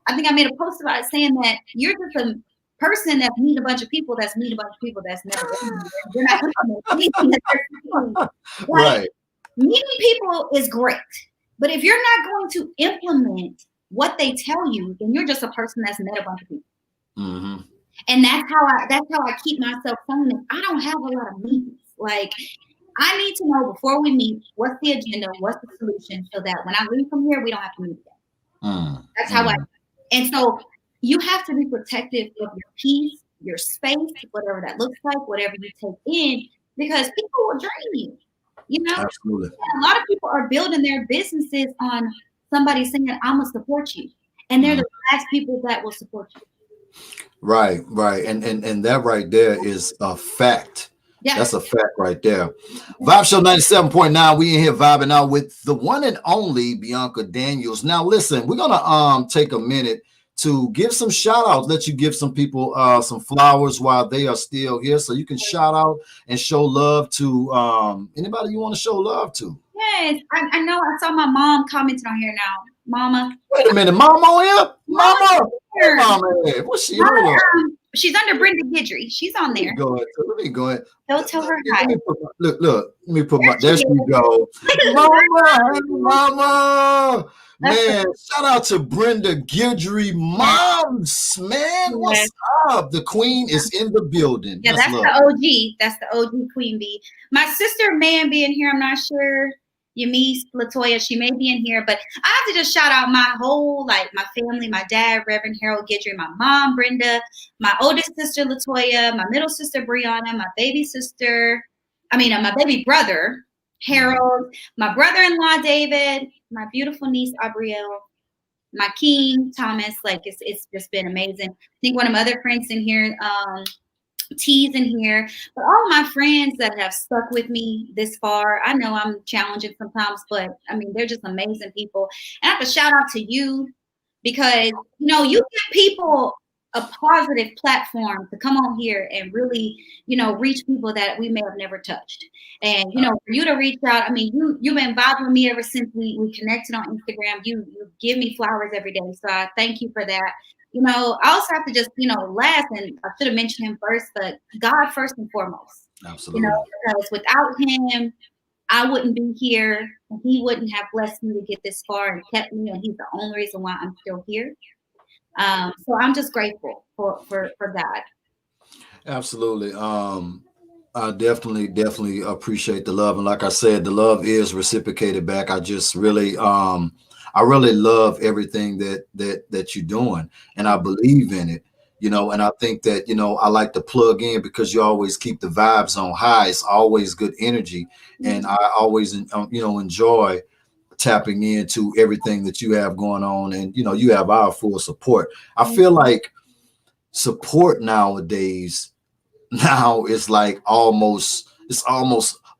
I think I made a post about it saying that you're just a person that meet a bunch of people that's meet a bunch of people that's never been there. You're not anything that they're doing. Right. Meeting people is great, but if you're not going to implement what they tell you, then you're just a person that's met a bunch of people. And that's how I keep myself saying, I don't have a lot of meetings. Like, I need to know before we meet, what's the agenda, what's the solution, so that when I leave from here, we don't have to meet again. That's how I. And so you have to be protective of your peace, your space, whatever that looks like, whatever you take in, because people will drain you. You know, Absolutely. and a lot of people are building their businesses on somebody saying, I'm gonna support you. And they're the last people that will support you. Right, right. And that right there is a fact. Yeah. That's a fact right there. Vibe Show 97.9. We in here vibing out with the one and only Bianca Daniels. Now listen, we're gonna take a minute to give some shout outs, let you give some people some flowers while they are still here. So you can shout out and show love to anybody you want to show love to. Yes, I know. I saw my mom commenting on here now. Mama. Wait a minute, Mama on here? Mama. Here. Mama, what's she on? She's under Brenda Guidry. She's on there. Let me go ahead. Don't tell her hi. Look. Let me put my. There she go. Mama. Man, shout out to Brenda Guidry, moms, man. What's up? The queen is in the building. Yeah, that's the OG. That's the OG Queen Bee. My sister may be in here. I'm not sure. Yamis, Latoya, she may be in here, but I have to just shout out my whole, like, my family, my dad, Reverend Harold Guidry, my mom, Brenda, my oldest sister, Latoya, my middle sister, Brianna, my baby brother, Harold, my brother-in-law, David, my beautiful niece, Abrielle, my king, Thomas. Like, it's just been amazing. I think one of my other friends in here, T's in here, but all my friends that have stuck with me this far. I know I'm challenging sometimes, but I mean, they're just amazing people. And I have to shout out to you because, you give people a positive platform to come on here and really, reach people that we may have never touched. And, for you to reach out, I mean, you've been bothering me ever since we connected on Instagram. You give me flowers every day. So I thank you for that. I also have to just, last, and I should have mentioned him first, but God first and foremost. Absolutely. Because without him, I wouldn't be here. And he wouldn't have blessed me to get this far and kept me. And he's the only reason why I'm still here. So I'm just grateful for that. Absolutely. I definitely appreciate the love. And like I said, the love is reciprocated back. I just really, I really love everything that you're doing, and I believe in it, and I think that, I like to plug in because you always keep the vibes on high. It's always good energy. And I always, enjoy tapping into everything that you have going on, and, you have our full support. I feel like support nowadays is like almost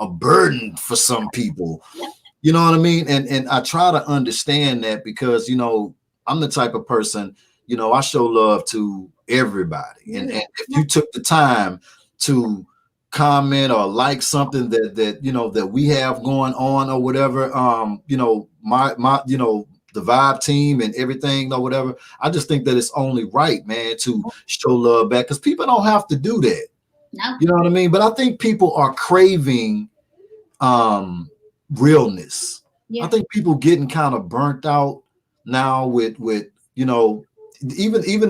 a burden for some people. You know what I mean? And I try to understand that because, I'm the type of person, I show love to everybody. And if you took the time to comment or like something that we have going on or whatever, my the Vibe team and everything or whatever, I just think that it's only right, man, to show love back because people don't have to do that. No. You know what I mean? But I think people are craving realness. Yeah. I think people getting kind of burnt out now with even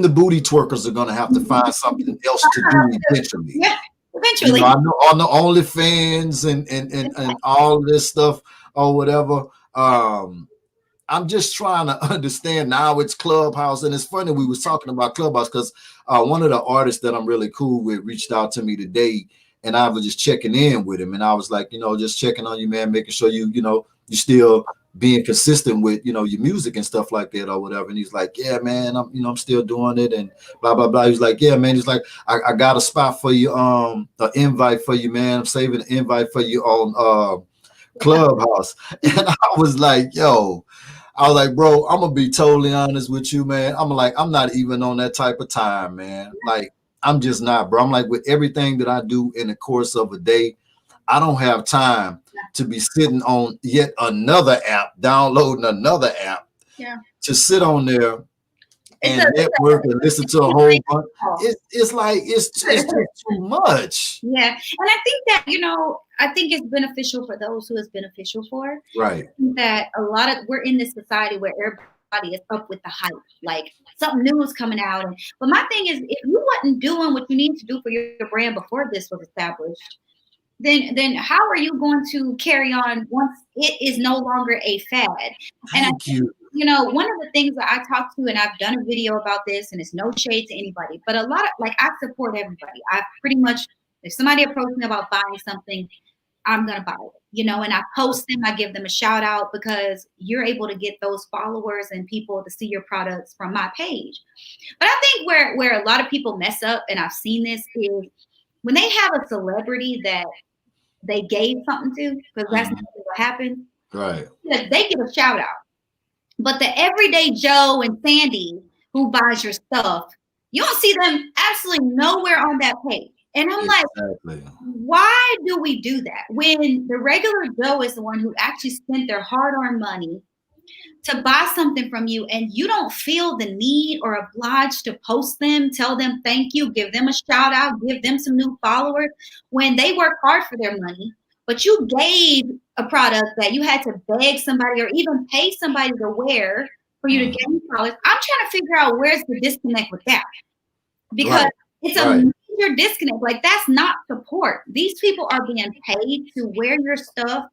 the booty twerkers are going to have to find something else to do eventually. Yeah, eventually. I know on the OnlyFans and all this stuff or whatever. I'm just trying to understand now it's Clubhouse, and it's funny we was talking about Clubhouse because one of the artists that I'm really cool with reached out to me today, and I was just checking in with him, and I was like, just checking on you, man, making sure you still being consistent with your music and stuff like that or whatever. And he's like, yeah, man, I'm still doing it and blah blah blah. He's like, yeah, man. He's like, I got a spot for you, an invite for you, man. I'm saving an invite for you on Clubhouse. And I was like, bro, I'm gonna be totally honest with you, man. I'm not even on that type of time, man. Like, I'm just not, bro. I'm like, with everything that I do in the course of a day, I don't have time to be sitting on yet another app, downloading another app, to sit on there and network and listen to a whole bunch. It's just too much. Yeah, and I think that I think it's beneficial for those who it's beneficial for. Right. I think that we're in this society where everybody is up with the hype, like something new is coming out. But my thing is, if you wasn't doing what you need to do for your brand before this was established, then how are you going to carry on once it is no longer a fad? Thank you. you know, one of the things that I talk to, and I've done a video about this, and it's no shade to anybody, but a lot of, like, I support everybody. I pretty much, if somebody approaches me about buying something, I'm going to buy it, you know, and I post them, I give them a shout out, because you're able to get those followers and people to see your products from my page. But I think where a lot of people mess up, and I've seen this, is when they have a celebrity that they gave something to, because that's what happened. Right. They get a shout out. But the everyday Joe and Sandy who buys your stuff, you don't see them absolutely nowhere on that page. And I'm like, why do we do that? When the regular Joe is the one who actually spent their hard-earned money to buy something from you, and you don't feel the need or obliged to post them, tell them thank you, give them a shout out, give them some new followers when they work hard for their money, but you gave a product that you had to beg somebody or even pay somebody to wear for you to gain followers. I'm trying to figure out where's the disconnect with that, because it's a major disconnect. Like, that's not support. These people are being paid to wear your stuff.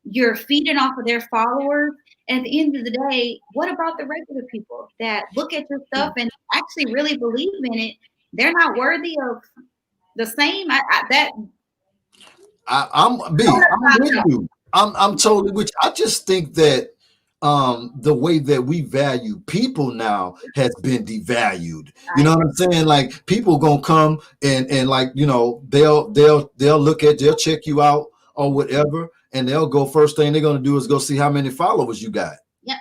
You're feeding off of their followers. And at the end of the day, what about the regular people that look at your stuff and actually really believe in it? They're not worthy of the same. I'm with you. I'm totally with you. I just think that the way that we value people now has been devalued. You know what I'm saying? Like, people gonna come and like, you know, they'll check you out or whatever, and they'll go, first thing they're gonna do is go see how many followers you got. Yeah.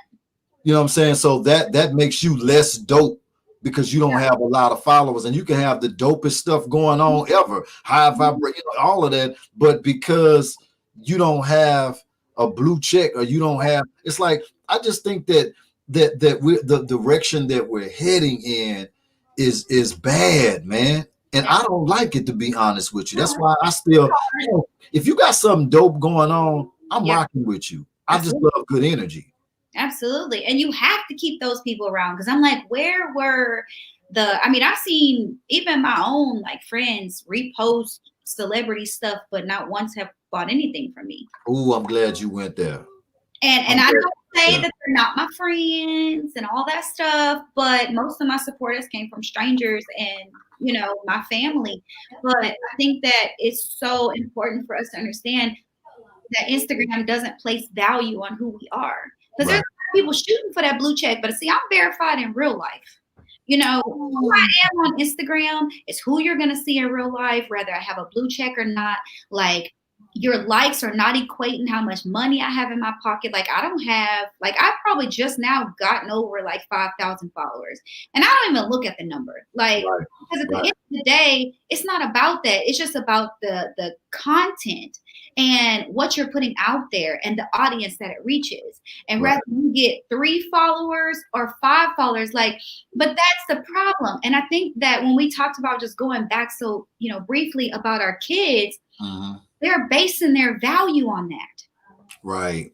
You know what I'm saying? So that makes you less dope, because you don't have a lot of followers, and you can have the dopest stuff going on ever, high vibrate, you know, all of that, but because you don't have a blue check, or you don't have, it's like, I just think that we're, the direction that we're heading in is bad, man. And I don't like it, to be honest with you. That's why I still, you know, if you got something dope going on, I'm rocking with you. I just love good energy. Absolutely. And you have to keep those people around, because I'm like, where were I've seen even my own like friends repost celebrity stuff, but not once have bought anything from me. Oh, I'm glad you went there. And I don't say that they're not my friends and all that stuff, but most of my supporters came from strangers and, you know, my family. But I think that it's so important for us to understand that Instagram doesn't place value on who we are. Because there's people shooting for that blue check, but see, I'm verified in real life. You know, who I am on Instagram is who you're going to see in real life, whether I have a blue check or not. Like, your likes are not equating how much money I have in my pocket. Like, I don't have, like, I've probably just now gotten over like 5,000 followers, and I don't even look at the number. Like, because at the end of the day, it's not about that. It's just about the content and what you're putting out there and the audience that it reaches. And rather you get 3 followers or 5 followers, like, but that's the problem. And I think that when we talked about just going back, so, you know, briefly about our kids, they're basing their value on that. Right.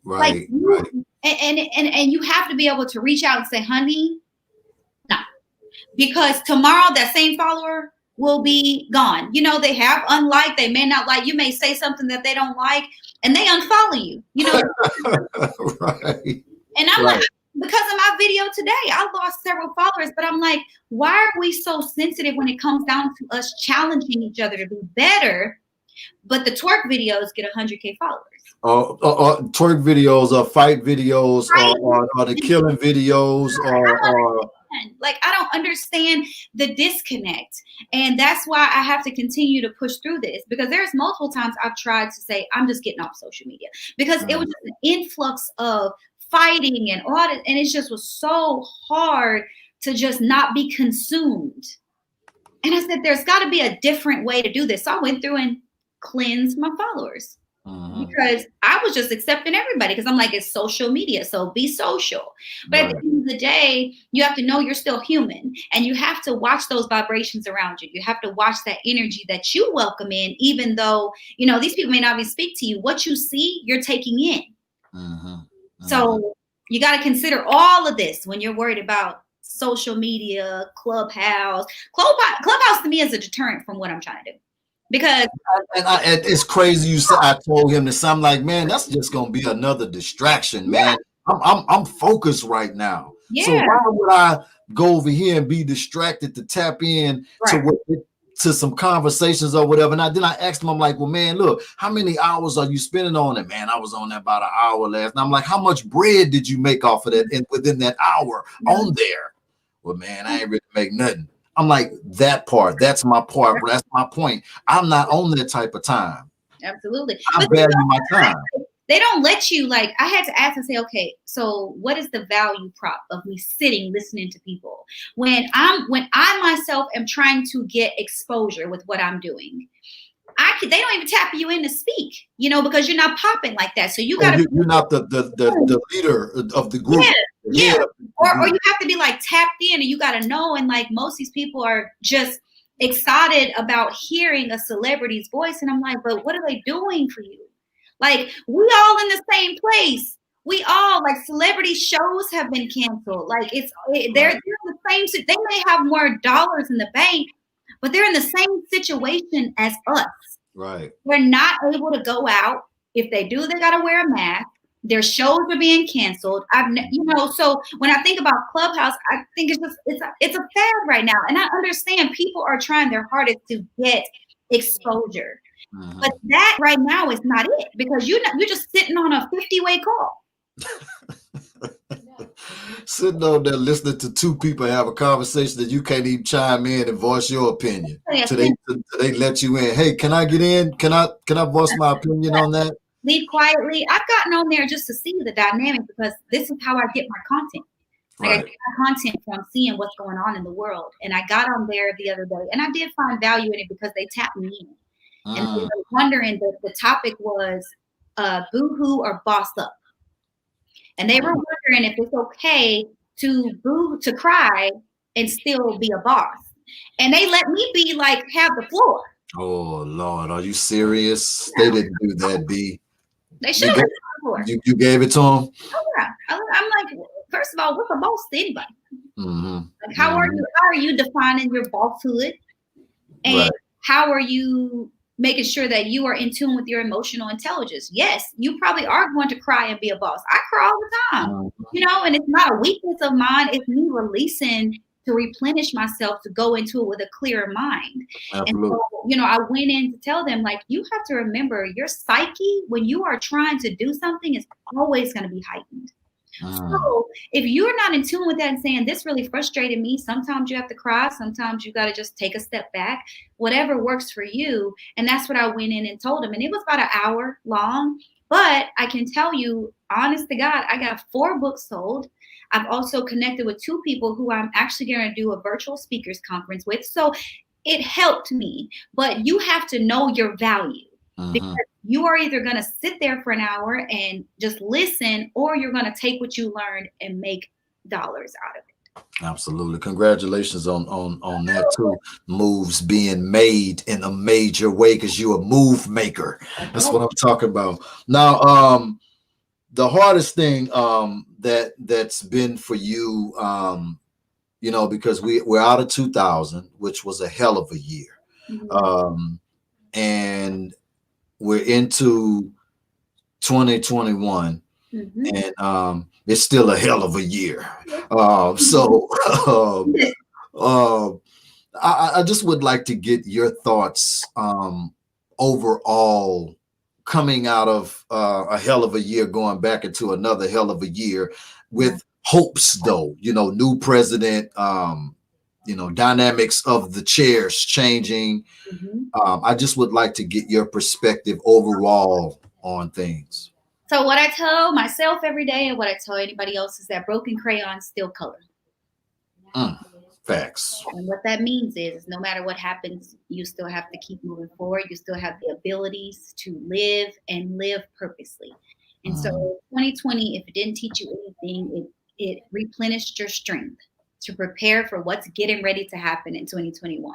And you have to be able to reach out and say, honey, no, because tomorrow that same follower will be gone. You know, they have unliked, they may not like, you may say something that they don't like, and they unfollow you, you know. And I'm like, because of my video today, I lost several followers, but I'm like, why are we so sensitive when it comes down to us challenging each other to be better? But the twerk videos get 100K followers. Twerk videos, or fight videos, or the killing videos, or like, I don't understand the disconnect. And that's why I have to continue to push through this, because there's multiple times I've tried to say, I'm just getting off social media, because it was just an influx of fighting and all that, and it just was so hard to just not be consumed. And I said, there's got to be a different way to do this. So I went through and cleansed my followers, because I was just accepting everybody, because I'm like, it's social media, so be social. But at the end of the day, you have to know you're still human, and you have to watch those vibrations around you. You have to watch that energy that you welcome in, even though, you know, these people may not even speak to you. What you see, you're taking in. So you got to consider all of this when you're worried about social media, Clubhouse. Clubhouse to me is a deterrent from what I'm trying to do. Because it's crazy you said, I told him this. I'm like, man, that's just gonna be another distraction, man. I'm focused right now. So Yeah. why would I go over here and be distracted to tap in to Right. to some conversations or whatever? And then I asked him, I'm like, well, man, look, how many hours are you spending on it? Man, I was on that about an hour last. And I'm like, how much bread did you make off of that within that hour on there? Well, man, I ain't really make nothing. I'm like, that part, that's my part. That's my point. I'm not on that type of time. Absolutely. I value my time. They don't let you, like, I had to ask and say, okay, so what is the value prop of me sitting listening to people when I myself am trying to get exposure with what I'm doing? They don't even tap you in to speak, because you're not popping like that. So you got to. You're not the leader of the group. Yeah. Or you have to be like tapped in, and you got to know. And like most of these people are just excited about hearing a celebrity's voice, and I'm like, but what are they doing for you? Like, we all in the same place. We all, like, celebrity shows have been canceled. Like, they're in the same. They may have more dollars in the bank, but they're in the same situation as us. Right. We're not able to go out. If they do, they got to wear a mask. Their shows are being canceled. So when I think about Clubhouse, I think it's a fad right now. And I understand people are trying their hardest to get exposure. Mm-hmm. But that right now is not it, because you're just sitting on a 50-way call. Sitting on there listening to two people have a conversation that you can't even chime in and voice your opinion. So they let you in. Hey, can I get in? Can I voice my opinion on that? Leave quietly. I've gotten on there just to see the dynamic, because this is how I get my content. Like, I get my content from seeing what's going on in the world. And I got on there the other day, and I did find value in it because they tapped me in. And they were wondering, the topic was boo-hoo or boss up. And they were wondering if it's okay to cry and still be a boss. And they let me have the floor. Oh, Lord, are you serious? Yeah. They didn't do that, B. They should have. You gave it to them? Oh, yeah. I'm like, first of all, what's a boss to anybody? Mm-hmm. Like, how are you defining your bosshood? And how are you making sure that you are in tune with your emotional intelligence? Yes, you probably are going to cry and be a boss. I cry all the time, and it's not a weakness of mine. It's me releasing to replenish myself, to go into it with a clearer mind. Absolutely. And so, I went in to tell them, like, you have to remember your psyche when you are trying to do something is always going to be heightened. So if you're not in tune with that and saying, this really frustrated me, sometimes you have to cry, sometimes you got to just take a step back, whatever works for you. And that's what I went in and told them. And it was about an hour long, but I can tell you, honest to God, I got 4 books sold. I've also connected with 2 people who I'm actually going to do a virtual speakers conference with. So it helped me, but you have to know your value. Because you are either going to sit there for an hour and just listen, or you're going to take what you learned and make dollars out of it. Absolutely. Congratulations on that too. Moves being made in a major way, because you're a move maker. That's what I'm talking about. Now, the hardest thing that's been for you, because we're out of 2000, which was a hell of a year. And we're into 2021, and it's still a hell of a year. I just would like to get your thoughts overall, coming out of a hell of a year, going back into another hell of a year, with hopes, though, new president, dynamics of the chairs changing. I just would like to get your perspective overall on things. So what I tell myself every day, and what I tell anybody else, is that broken crayons still color. Facts. And what that means is no matter what happens, you still have to keep moving forward. You still have the abilities to live and live purposely. And so 2020, if it didn't teach you anything, it replenished your strength to prepare for what's getting ready to happen in 2021.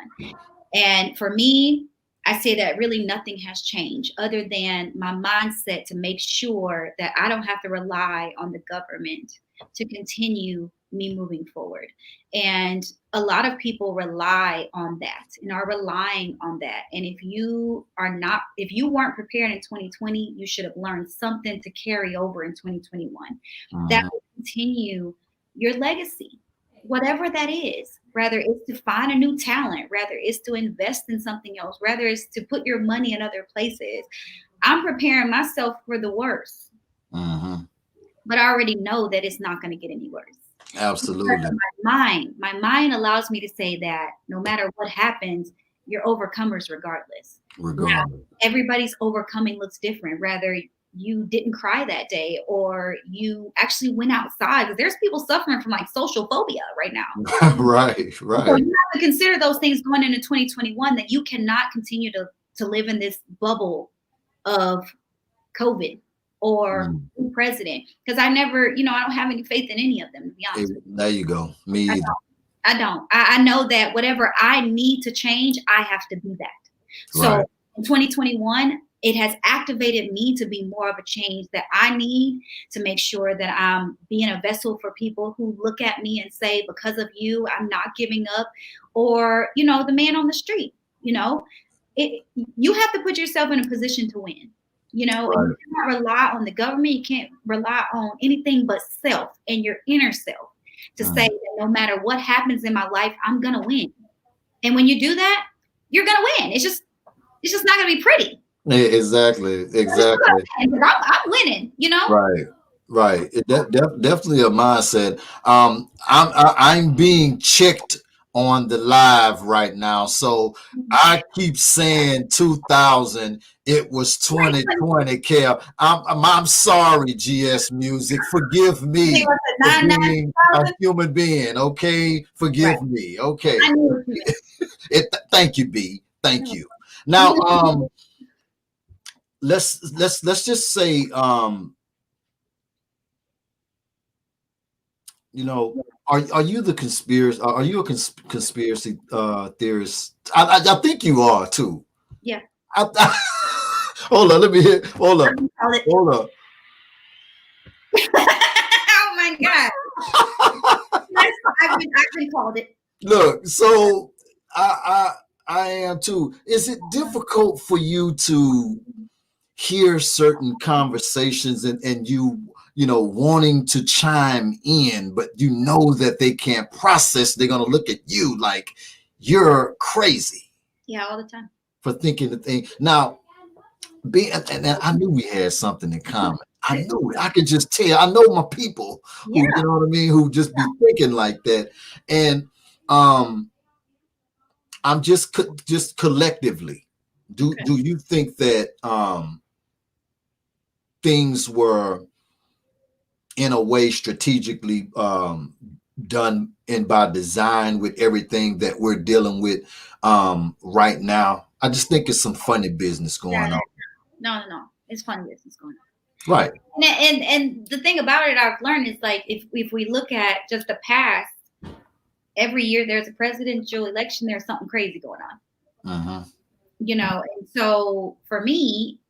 And for me, I say that really nothing has changed other than my mindset to make sure that I don't have to rely on the government to continue me moving forward. And a lot of people rely on that and are relying on that. And if you weren't prepared in 2020, you should have learned something to carry over in 2021 that will continue your legacy, whatever that is. Rather it's to find a new talent, rather it's to invest in something else, rather it's to put your money in other places. I'm preparing myself for the worst, but I already know that it's not going to get any worse. Absolutely. My mind allows me to say that no matter what happens, you're overcomers regardless. Now, everybody's overcoming looks different. Rather you didn't cry that day, or you actually went outside, because there's people suffering from like social phobia right now. Right. So you have to consider those things going into 2021, that you cannot continue to live in this bubble of COVID or president, because I never, I don't have any faith in any of them, to be honest. There you go. Me either. I don't. I know that whatever I need to change, I have to be that. So in 2021, it has activated me to be more of a change that I need, to make sure that I'm being a vessel for people who look at me and say, because of you, I'm not giving up. Or, the man on the street, you have to put yourself in a position to win. You cannot rely on the government. You can't rely on anything but self and your inner self to say that no matter what happens in my life, I'm going to win. And when you do that, you're going to win. It's just not going to be pretty. Exactly. I'm winning, Right. Definitely a mindset. I'm being checked on the live right now, so I keep saying 2000. It was 2020. Kev, I'm sorry, GS Music. Forgive me for being a human being. Okay, forgive me. Okay. Thank you, B. Thank you. Now, let's just say, are you the conspiracy? Are you a conspiracy theorist? I think you are too. Yeah. Hold on, let me hear. Hold up. Oh my God! I've been called it. Look, so I am too. Is it difficult for you to hear certain conversations and you wanting to chime in, but you know that they can't process? They're going to look at you like you're crazy. Yeah, all the time. For thinking the thing. Now, and I knew we had something in common. I knew it. I could just tell. I know my people who, you know what I mean, who just be thinking like that. And I'm just collectively, do you think that things were in a way strategically done and by design with everything that we're dealing with right now? I just think it's some funny business going on. No. It's funny business going on. Right. And the thing about it I've learned is, like, if we look at just the past, every year there's a presidential election, there's something crazy going on. And so for me,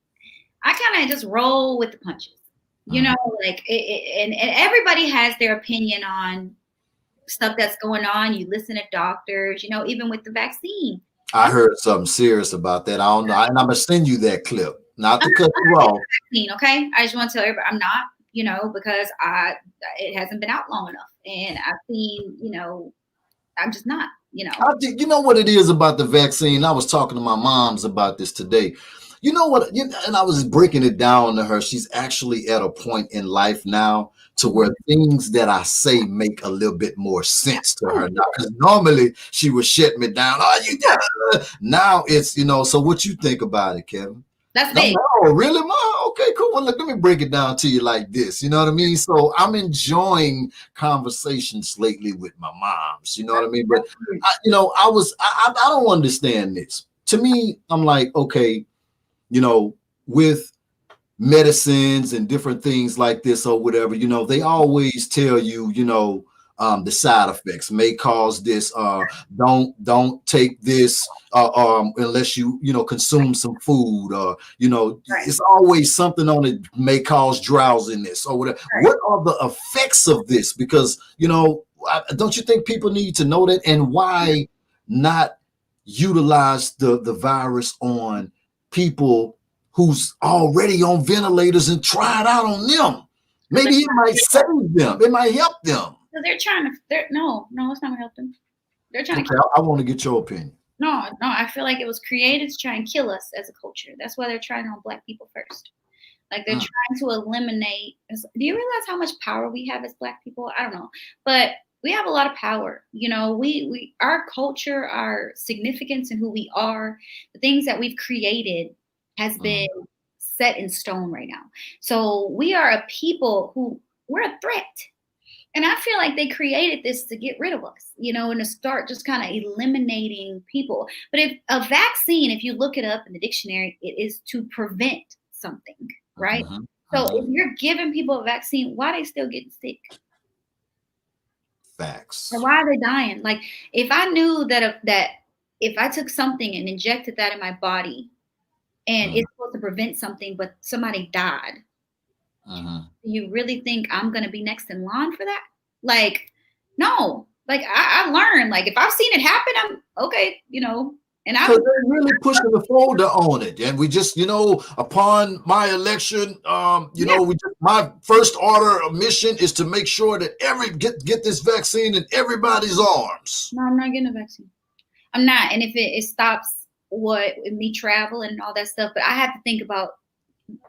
I kind of just roll with the punches. Like and everybody has their opinion on stuff that's going on. You listen to doctors, even with the vaccine. I heard something serious about that. I don't know. And I'm going to send you that clip. Not to cut you off. Okay. I just want to tell everybody I'm not, because it hasn't been out long enough. And I've seen, I'm just not, I think, you know what it is about the vaccine? I was talking to my moms about this today. You know what? And I was breaking it down to her. She's actually at a point in life now to where things that I say make a little bit more sense to her now. Because normally she would shut me down. Now it's, so what you think about it, Kevin? That's big. Oh, really, Mom? Okay, cool. Well, let me break it down to you like this. You know what I mean? So I'm enjoying conversations lately with my moms. You know what I mean? But I don't understand this. To me, I'm like, okay, with medicines and different things like this or whatever, they always tell you, the side effects may cause this. Don't take this unless you consume some food, or it's always something on it may cause drowsiness or whatever. What are the effects of this? Because don't you think people need to know that? And why not utilize the virus on people who's already on ventilators and try it out on them? Maybe it might save them. It might help them. So they're trying to. No, it's not gonna help them. They're trying to. I want to get your opinion. No. I feel like it was created to try and kill us as a culture. That's why they're trying on Black people first. Like they're trying to eliminate. Do you realize how much power we have as Black people? I don't know, but we have a lot of power. We our culture, our significance, and who we are, the things that we've created has been set in stone right now. So we are a people who we're a threat. And I feel like they created this to get rid of us, and to start just kind of eliminating people. But if a vaccine, if you look it up in the dictionary, it is to prevent something, right? So if you're giving people a vaccine, why are they still getting sick? Facts. Or why are they dying? Like, if I knew that if I took something and injected that in my body and it's supposed to prevent something, but somebody died, do you really think I'm going to be next in line for that? Like, no. Like, I learned, like, if I've seen it happen, I'm okay, And they're really pushing the folder on it. And we just, upon my election, my first order of mission is to make sure that get this vaccine in everybody's arms. No, I'm not getting a vaccine. I'm not. And if it stops me travel and all that stuff, but I have to think about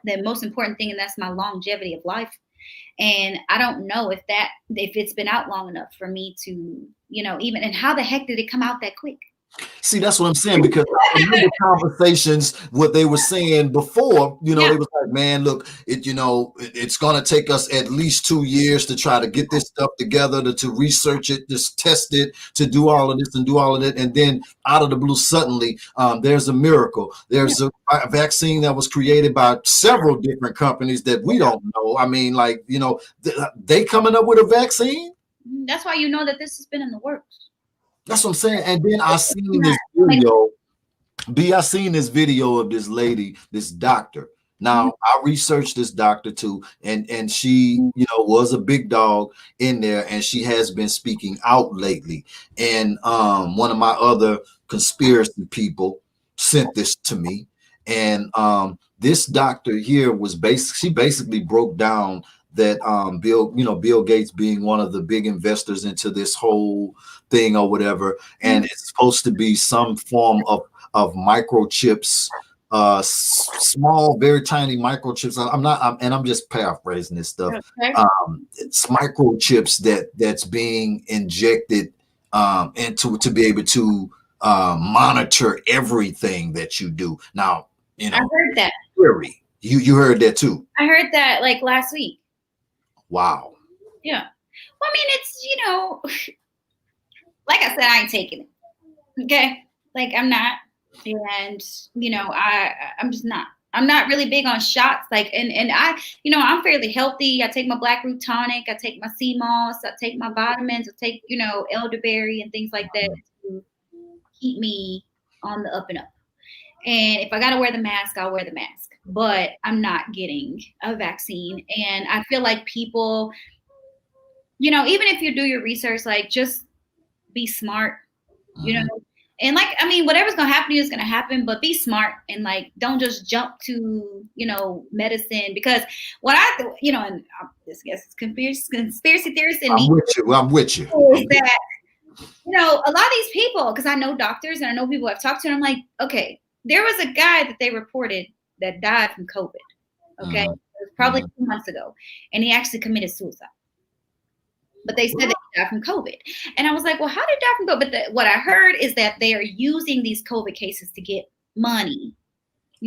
the most important thing, and that's my longevity of life. And I don't know if it's been out long enough for me to, even, and how the heck did it come out that quick? See, that's what I'm saying, because I remember conversations, what they were saying before, they was like, man, look, it's going to take us at least 2 years to try to get this stuff together, to research it, just test it, to do all of this and do all of it. And then out of the blue, suddenly there's a miracle. There's a vaccine that was created by several different companies that we don't know. I mean, like, they coming up with a vaccine. That's why that this has been in the works. That's what I'm saying. And then I seen this video. I seen this video of this lady, this doctor. Now I researched this doctor too, and she, was a big dog in there, and she has been speaking out lately. And one of my other conspiracy people sent this to me, and this doctor here was basically broke down that Bill Gates being one of the big investors into this whole thing or whatever, and it's supposed to be some form of microchips, small, very tiny microchips. I'm just paraphrasing this stuff. Okay. It's microchips that's being injected into to be able to monitor everything that you do. Now, I heard that. You heard that too. I heard that like last week. Wow. Yeah. Well, I mean, it's, like I said, I ain't taking it. Okay. Like, I'm not. And, I'm just not. I'm not really big on shots. Like, and I, I'm fairly healthy. I take my black root tonic. I take my sea moss. I take my vitamins. I take, elderberry and things like that to keep me on the up and up. And if I got to wear the mask, I'll wear the mask. But I'm not getting a vaccine. And I feel like people, even if you do your research, like, just be smart, and like, I mean, whatever's going to happen to you is going to happen, but be smart and like, don't just jump to, medicine, because what and this is conspiracy theorists in me. I'm with you. Is that, a lot of these people, because I know doctors and I know people I've talked to, and I'm like, okay, there was a guy that they reported that died from COVID. Okay. It was probably 2 months ago. And he actually committed suicide. But they said that he died from COVID. And I was like, well, how did he die from COVID? But what I heard is that they are using these COVID cases to get money.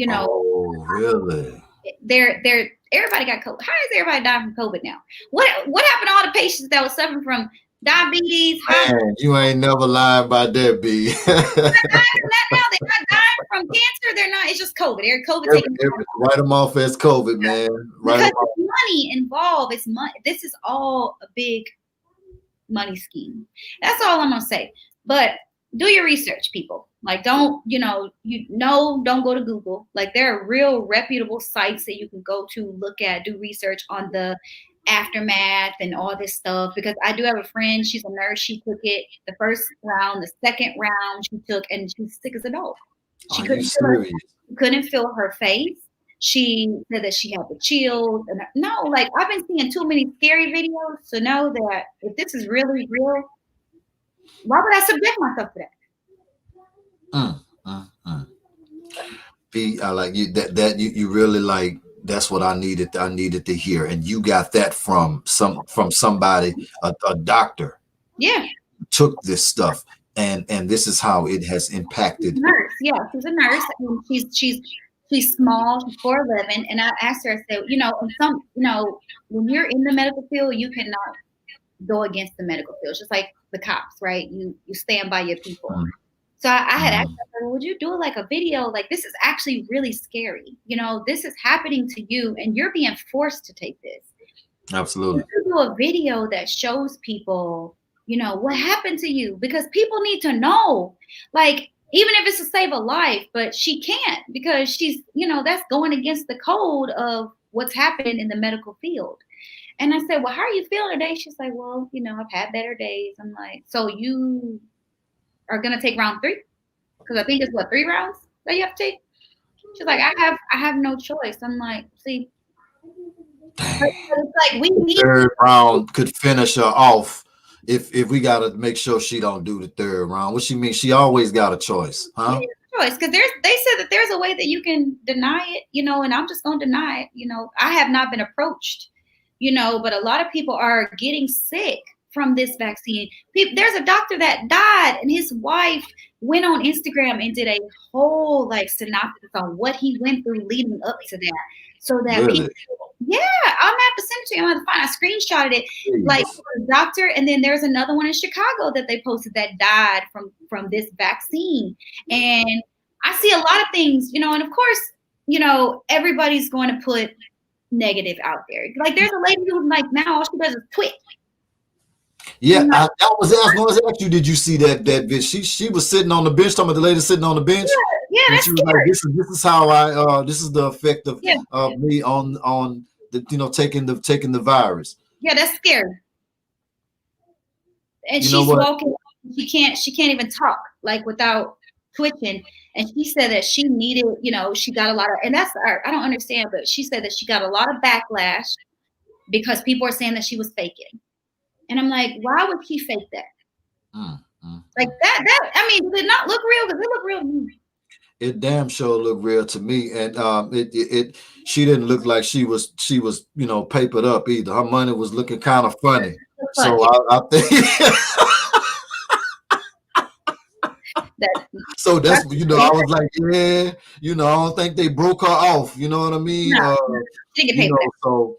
Oh, really? Everybody got COVID. How is everybody dying from COVID now? What happened to all the patients that were suffering from diabetes? Man, you ain't never lied about that, B. They're not dying from cancer. They're not. It's just COVID. Write them off as COVID, man. Because there's money involved. It's money. This is all a big money scheme. That's all I'm gonna say. But do your research, people. Like, don't don't go to Google. Like, there are real reputable sites that you can go to, look at, do research on the aftermath and all this stuff. Because I do have a friend, she's a nurse. She took it the first round, the second round she took, and she's sick as a dog. Couldn't feel her face. She said that she had the chills. And no, like, I've been seeing too many scary videos to know that if this is really real, why would I subject myself to that? I like you that you really like. That's what I needed. I needed to hear, and you got that from somebody, a doctor. Yeah, took this stuff, and this is how it has impacted. She's a nurse. Yeah, she's a nurse. I mean, she's small. She's 4'11", and I asked her. I said, when you're in the medical field, you cannot go against the medical field. It's just like the cops, right? You stand by your people. So I had asked her, would you do like a video? Like, this is actually really scary. This is happening to you and you're being forced to take this. Absolutely. Would you do a video that shows people, what happened to you? Because people need to know, like, even if it's to save a life, but she can't because she's, that's going against the code of what's happening in the medical field. And I said, well, how are you feeling today? She's like, well, I've had better days. I'm like, so you are going to take round 3? Because I think it's 3 rounds that you have to take. She's like, I have no choice. I'm like, see, it's like we need third round could finish her off if we got to make sure she don't do the 3rd round. What she means? She always got a choice, huh? Choice, because they said that there's a way that you can deny it, and I'm just going to deny it. I have not been approached, but a lot of people are getting sick from this vaccine. There's a doctor that died, and his wife went on Instagram and did a whole synopsis on what he went through leading up to that, so that people. Yeah, I'm gonna have to send it to you. I'm gonna find. I screenshotted it, the doctor, and then there's another one in Chicago that they posted that died from this vaccine. And I see a lot of things, and of course, everybody's going to put negative out there. Like, there's a lady who's like, now all she does is tweet. Yeah, I was going to ask you, did you see that bitch? She was sitting on the bench, talking about the lady sitting on the bench. Yeah, that's scary. Like, this is how this is the effect of me on the taking the virus. Yeah, that's scary. And she's walking. She can't even talk without twitching. And she said that she needed, she got a lot of, and I don't understand, but she said that she got a lot of backlash because people are saying that she was faking. And I'm like, why would she fake that? Like that, I mean, did it not look real? Because it looked real to me. It damn sure looked real to me. And she didn't look like she was papered up either. Her money was looking kind of funny. So I think so that's I was like, yeah, I don't think they broke her off. You know what I mean? No, she didn't get paid so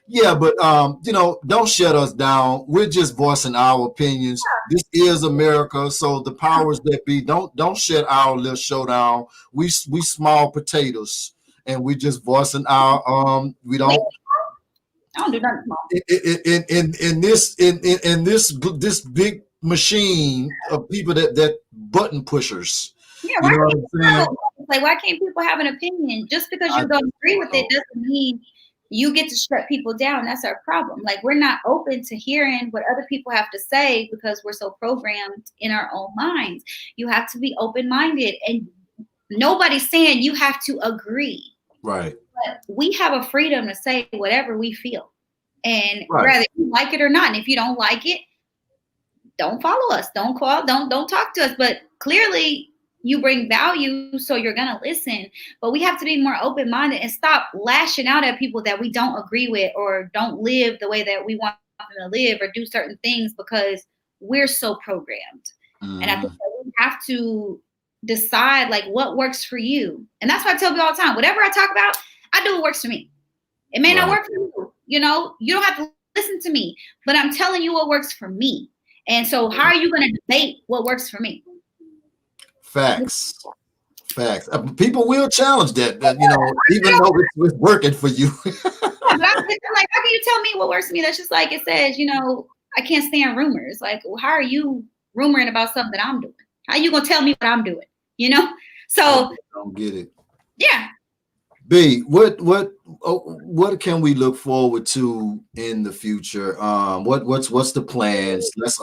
yeah, but don't shut us down. We're just voicing our opinions. This is America, so the powers that be, don't shut our little show down. We small potatoes, and we just voicing our we don't. I don't do nothing small. In this big machine of people that button pushers. Yeah, right. You know what I'm saying? Like, why can't people have an opinion? Just because you don't agree with it doesn't mean you get to shut people down. That's our problem. Like, we're not open to hearing what other people have to say because we're so programmed in our own minds. You have to be open-minded, and nobody's saying you have to agree. Right. But we have a freedom to say whatever we feel, and whether you like it or not. And if you don't like it, don't follow us. Don't call. Don't talk to us. But clearly, you bring value, so you're gonna listen. But we have to be more open-minded and stop lashing out at people that we don't agree with or don't live the way that we want them to live or do certain things because we're so programmed. And I think that we have to decide what works for you. And that's why I tell people all the time, whatever I talk about, I do what works for me. It may not work for you. You don't have to listen to me, but I'm telling you what works for me. And so how are you going to debate what works for me? Facts. People will challenge that, even though it's working for you. But I'm like, how can you tell me what works for me? That's just like it says, I can't stand rumors. Like, well, how are you rumoring about something that I'm doing? How you gonna tell me what I'm doing? You know? So I don't get it. yeah. B, what can we look forward to in the future? What's the plans? Let's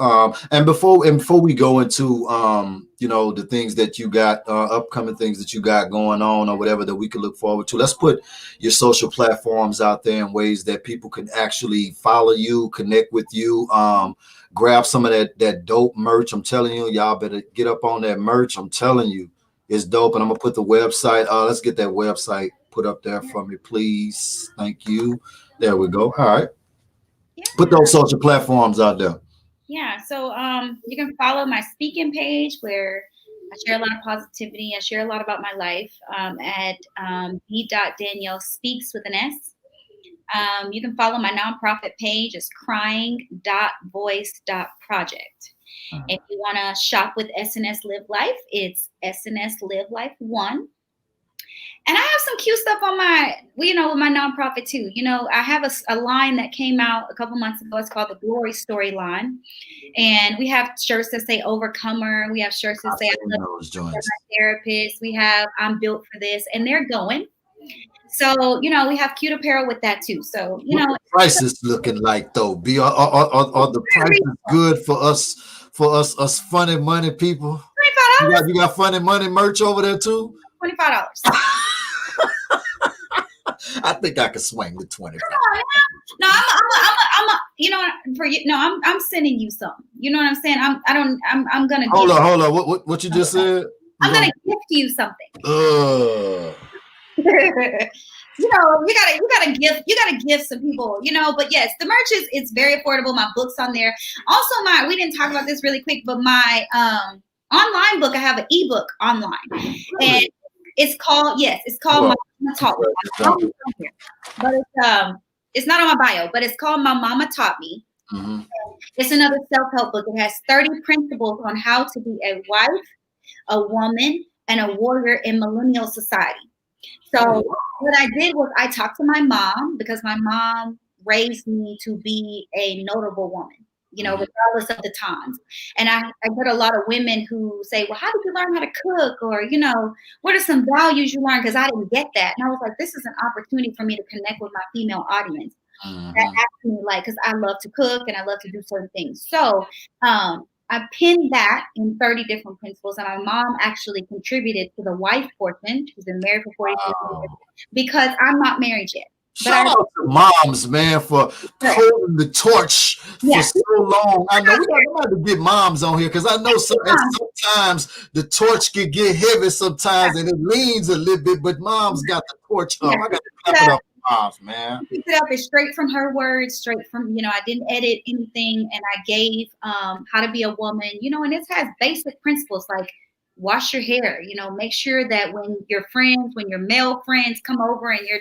and before we go into you know, the things that you got, upcoming things that you got going on or whatever that we can look forward to. Let's put your social platforms out there in ways that people can actually follow you, connect with you, grab some of that dope merch. I'm telling you, y'all better get up on that merch. I'm telling you, it's dope. And I'm gonna put the website. Let's get that website put up there for me, please. Thank you. There we go. All right. Yeah. Put those social platforms out there. Yeah. So you can follow my speaking page where I share a lot of positivity. I share a lot about my life at b.danielle speaks with an S. You can follow my nonprofit page. It's crying.voice.project. If you want to shop with SNS Live Life, it's SNS Live Life 1. And I have some cute stuff on my, you know, with my nonprofit too. You know, I have a line that came out a couple months ago. It's called the Glory Story line. And we have shirts that say Overcomer. We have shirts that say I love my therapist. We have I'm built for this. And they're going. So, you know, we have cute apparel with that too. So, you know, what the price is looking like though, B? Are the prices good for us funny money people? $25. You got funny money merch over there too? $25. I think I could swing with 25. No, you know, I'm sending you some. You know what I'm saying? I'm gonna hold on. What you just said? I'm gonna gift you something. You know, you gotta gift some people, you know, but yes, the merch it's very affordable. My book's on there. Also, we didn't talk about this really quick, but my online book, I have an ebook online. And it's called My Mama Taught Me. But it's not on my bio, but it's called My Mama Taught Me. Mm-hmm. It's another self-help book. It has 30 principles on how to be a wife, a woman, and a warrior in millennial society. So what I did was I talked to my mom because my mom raised me to be a notable woman, you know, regardless of the times. And I get a lot of women who say, well, how did you learn how to cook? Or, you know, what are some values you learned? Because I didn't get that. And I was like, this is an opportunity for me to connect with my female audience. That asked me, like, because I love to cook and I love to do certain things. So I pinned that in 30 different principles, and my mom actually contributed to the wife portion. She's been married for 42 years because I'm not married yet. Shout out to moms, man, for holding the torch for so long. I know we got to get moms on here because I know sometimes the torch can get heavy sometimes and it leans a little bit, but mom's got the torch up. I got to clap it up. Moms, man. Picked it up. It's straight from her words, straight from, you know, I didn't edit anything, and I gave how to be a woman, you know, and it has basic principles like wash your hair, you know, make sure that when your male friends come over and your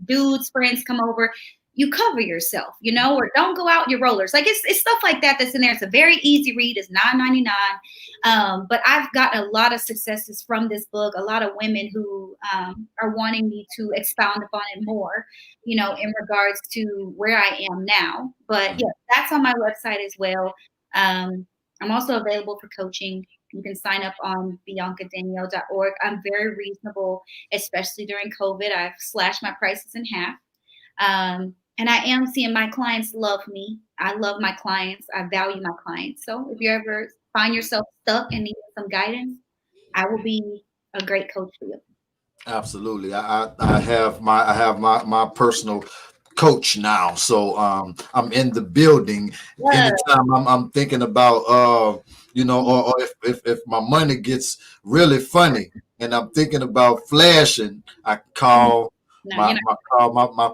dudes friends come over, you cover yourself, you know, or don't go out your rollers. Like it's stuff like that that's in there. It's a very easy read. It's $9.99. But I've gotten a lot of successes from this book. A lot of women who are wanting me to expound upon it more, you know, in regards to where I am now. But yeah, that's on my website as well. I'm also available for coaching. You can sign up on biancadanielle.org. I'm very reasonable, especially during COVID. I've slashed my prices in half. And I am seeing my clients love me. I love my clients. I value my clients. So if you ever find yourself stuck and need some guidance, I will be a great coach for you. Absolutely. I have my personal coach now. So I'm in the building. Anytime I'm thinking about you know, or if my money gets really funny and I'm thinking about flashing, I call my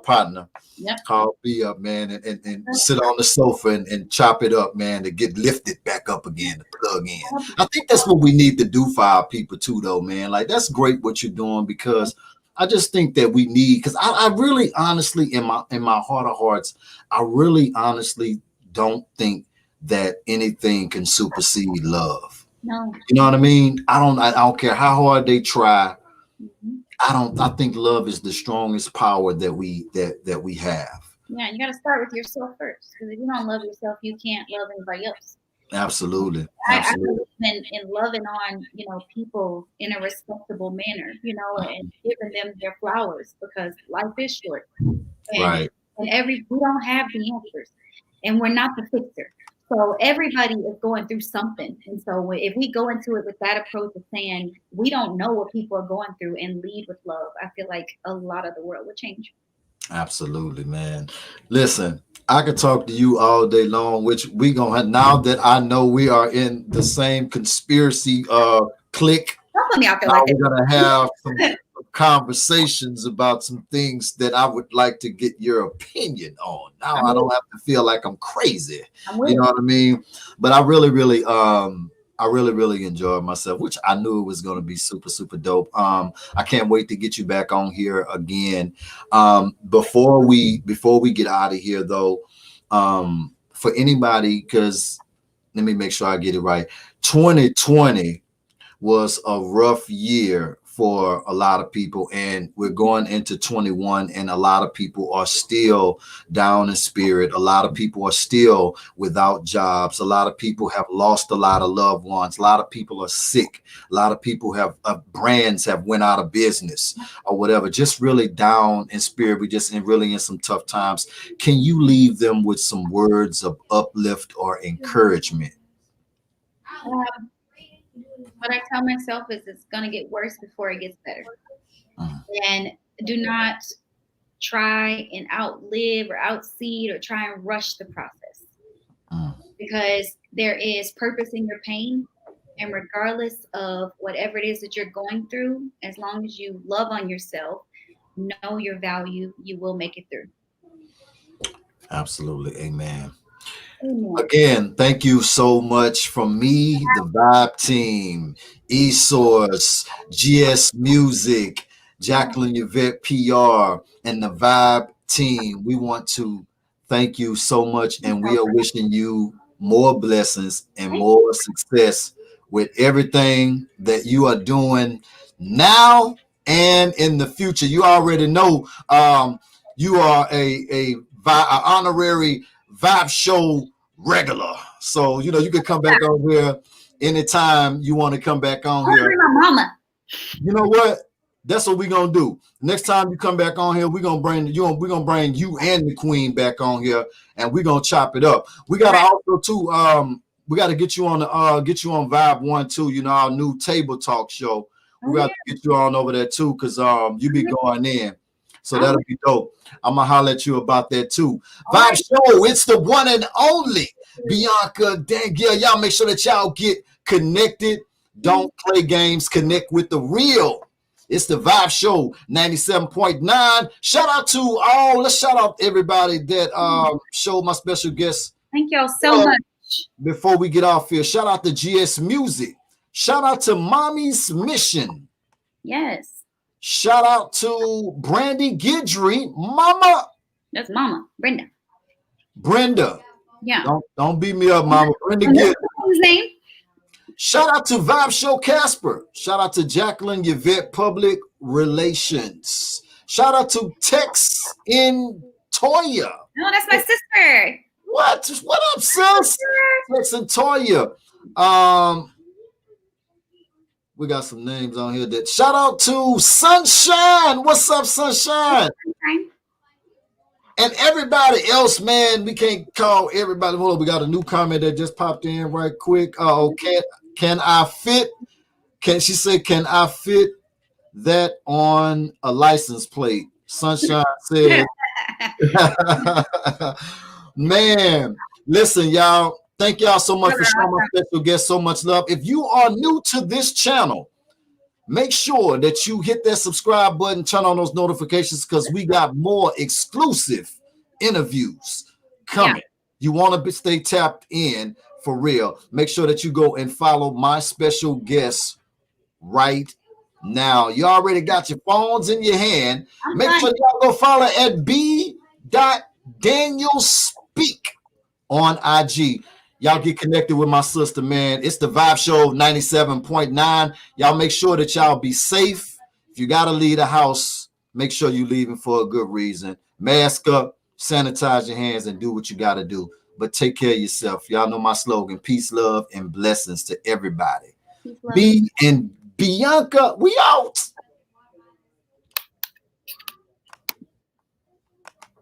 partner. Yep. Call B up, man, and sit on the sofa and chop it up, man, to get lifted back up again, to plug in. I think that's what we need to do for our people too, though, man. Like, that's great what you're doing, because I just think that we need, because I really honestly, in my heart of hearts, I really honestly don't think that anything can supersede love. No. You know what I mean? I don't care how hard they try. I think love is the strongest power that we have. Yeah, you got to start with yourself first, because if you don't love yourself, you can't love anybody else. Absolutely. I believe in loving on, people in a respectable manner, and giving them their flowers, because life is short. And Right. we don't have the answers, and we're not the fixer. So everybody is going through something. And so if we go into it with that approach of saying we don't know what people are going through and lead with love, I feel like a lot of the world would change. Absolutely, man. Listen, I could talk to you all day long, which we gonna have, now that I know we are in the same conspiracy clique. Don't put me out there Now like we're that. gonna have some conversations about some things that I would like to get your opinion on. Now I don't have to feel like I'm crazy. You know what I mean? But I really enjoyed myself, which I knew it was going to be super, super dope. I can't wait to get you back on here again. Before we get out of here though, for anybody, because let me make sure I get it right. 2020 was a rough year for a lot of people, and we're going into 21, and a lot of people are still down in spirit. A lot of people are still without jobs. A lot of people have lost a lot of loved ones. A lot of people are sick. A lot of people have brands have went out of business or whatever, just really down in spirit. We just really in some tough times. Can you leave them with some words of uplift or encouragement? What I tell myself is it's going to get worse before it gets better. And do not try and outlive or outseed or try and rush the process, because there is purpose in your pain. And regardless of whatever it is that you're going through, as long as you love on yourself, know your value, you will make it through. Absolutely. Amen. Again, thank you so much from me, the Vibe team, eSource, GS Music, Jacqueline Yvette PR, and the Vibe team. We want to thank you so much, and we are wishing you more blessings and more success with everything that you are doing now and in the future. You already know you are a honorary Vibe Show regular, so you can come back on here anytime you want to come back on here. My mama. You know what? That's what we're gonna do. Next time you come back on here, we're gonna bring you and the queen back on here, and we're gonna chop it up. We gotta also too we gotta get you on Vibe 1 too, our new table talk show. We got to get you on over there too, because you be going in. So that'll be dope. I'm gonna holler at you about that too. Vibe Show, it's the one and only Bianca Danielle. Y'all make sure that y'all get connected. Don't play games. Connect with the real. It's the Vibe Show 97.9. Shout out to let's shout out everybody that showed my special guest. Thank y'all so much. Before we get off here, shout out to GS Music. Shout out to Mommy's Mission. Yes. Shout out to Brandy Guidry, Mama. That's Mama, Brenda. Brenda. Yeah. Don't beat me up, Mama. Brenda Guidry. His name. Shout out to Vibe Show Casper. Shout out to Jacqueline Yvette Public Relations. Shout out to Tex in Toya. No, that's my sister. What up, sis? Tex and Toya. We got some names on here. That shout out to Sunshine. What's up, Sunshine? And everybody else, man. We can't call everybody. Hold on, we got a new comment that just popped in right quick. Oh, can I fit? She said, can I fit that on a license plate? Sunshine said, man, listen, y'all. Thank y'all so much for showing my special guest so much love. If you are new to this channel, make sure that you hit that subscribe button, turn on those notifications, because we got more exclusive interviews coming. Yeah. You want to stay tapped in for real. Make sure that you go and follow my special guest right now. You already got your phones in your hand. Make sure y'all go follow at b.danielspeak on IG. Y'all get connected with my sister, man. It's the Vibe Show 97.9. Y'all make sure that y'all be safe. If you got to leave the house, make sure you leaving for a good reason. Mask up, sanitize your hands, and do what you got to do. But take care of yourself. Y'all know my slogan: peace, love, and blessings to everybody. Peace, love. Me and Bianca, we out.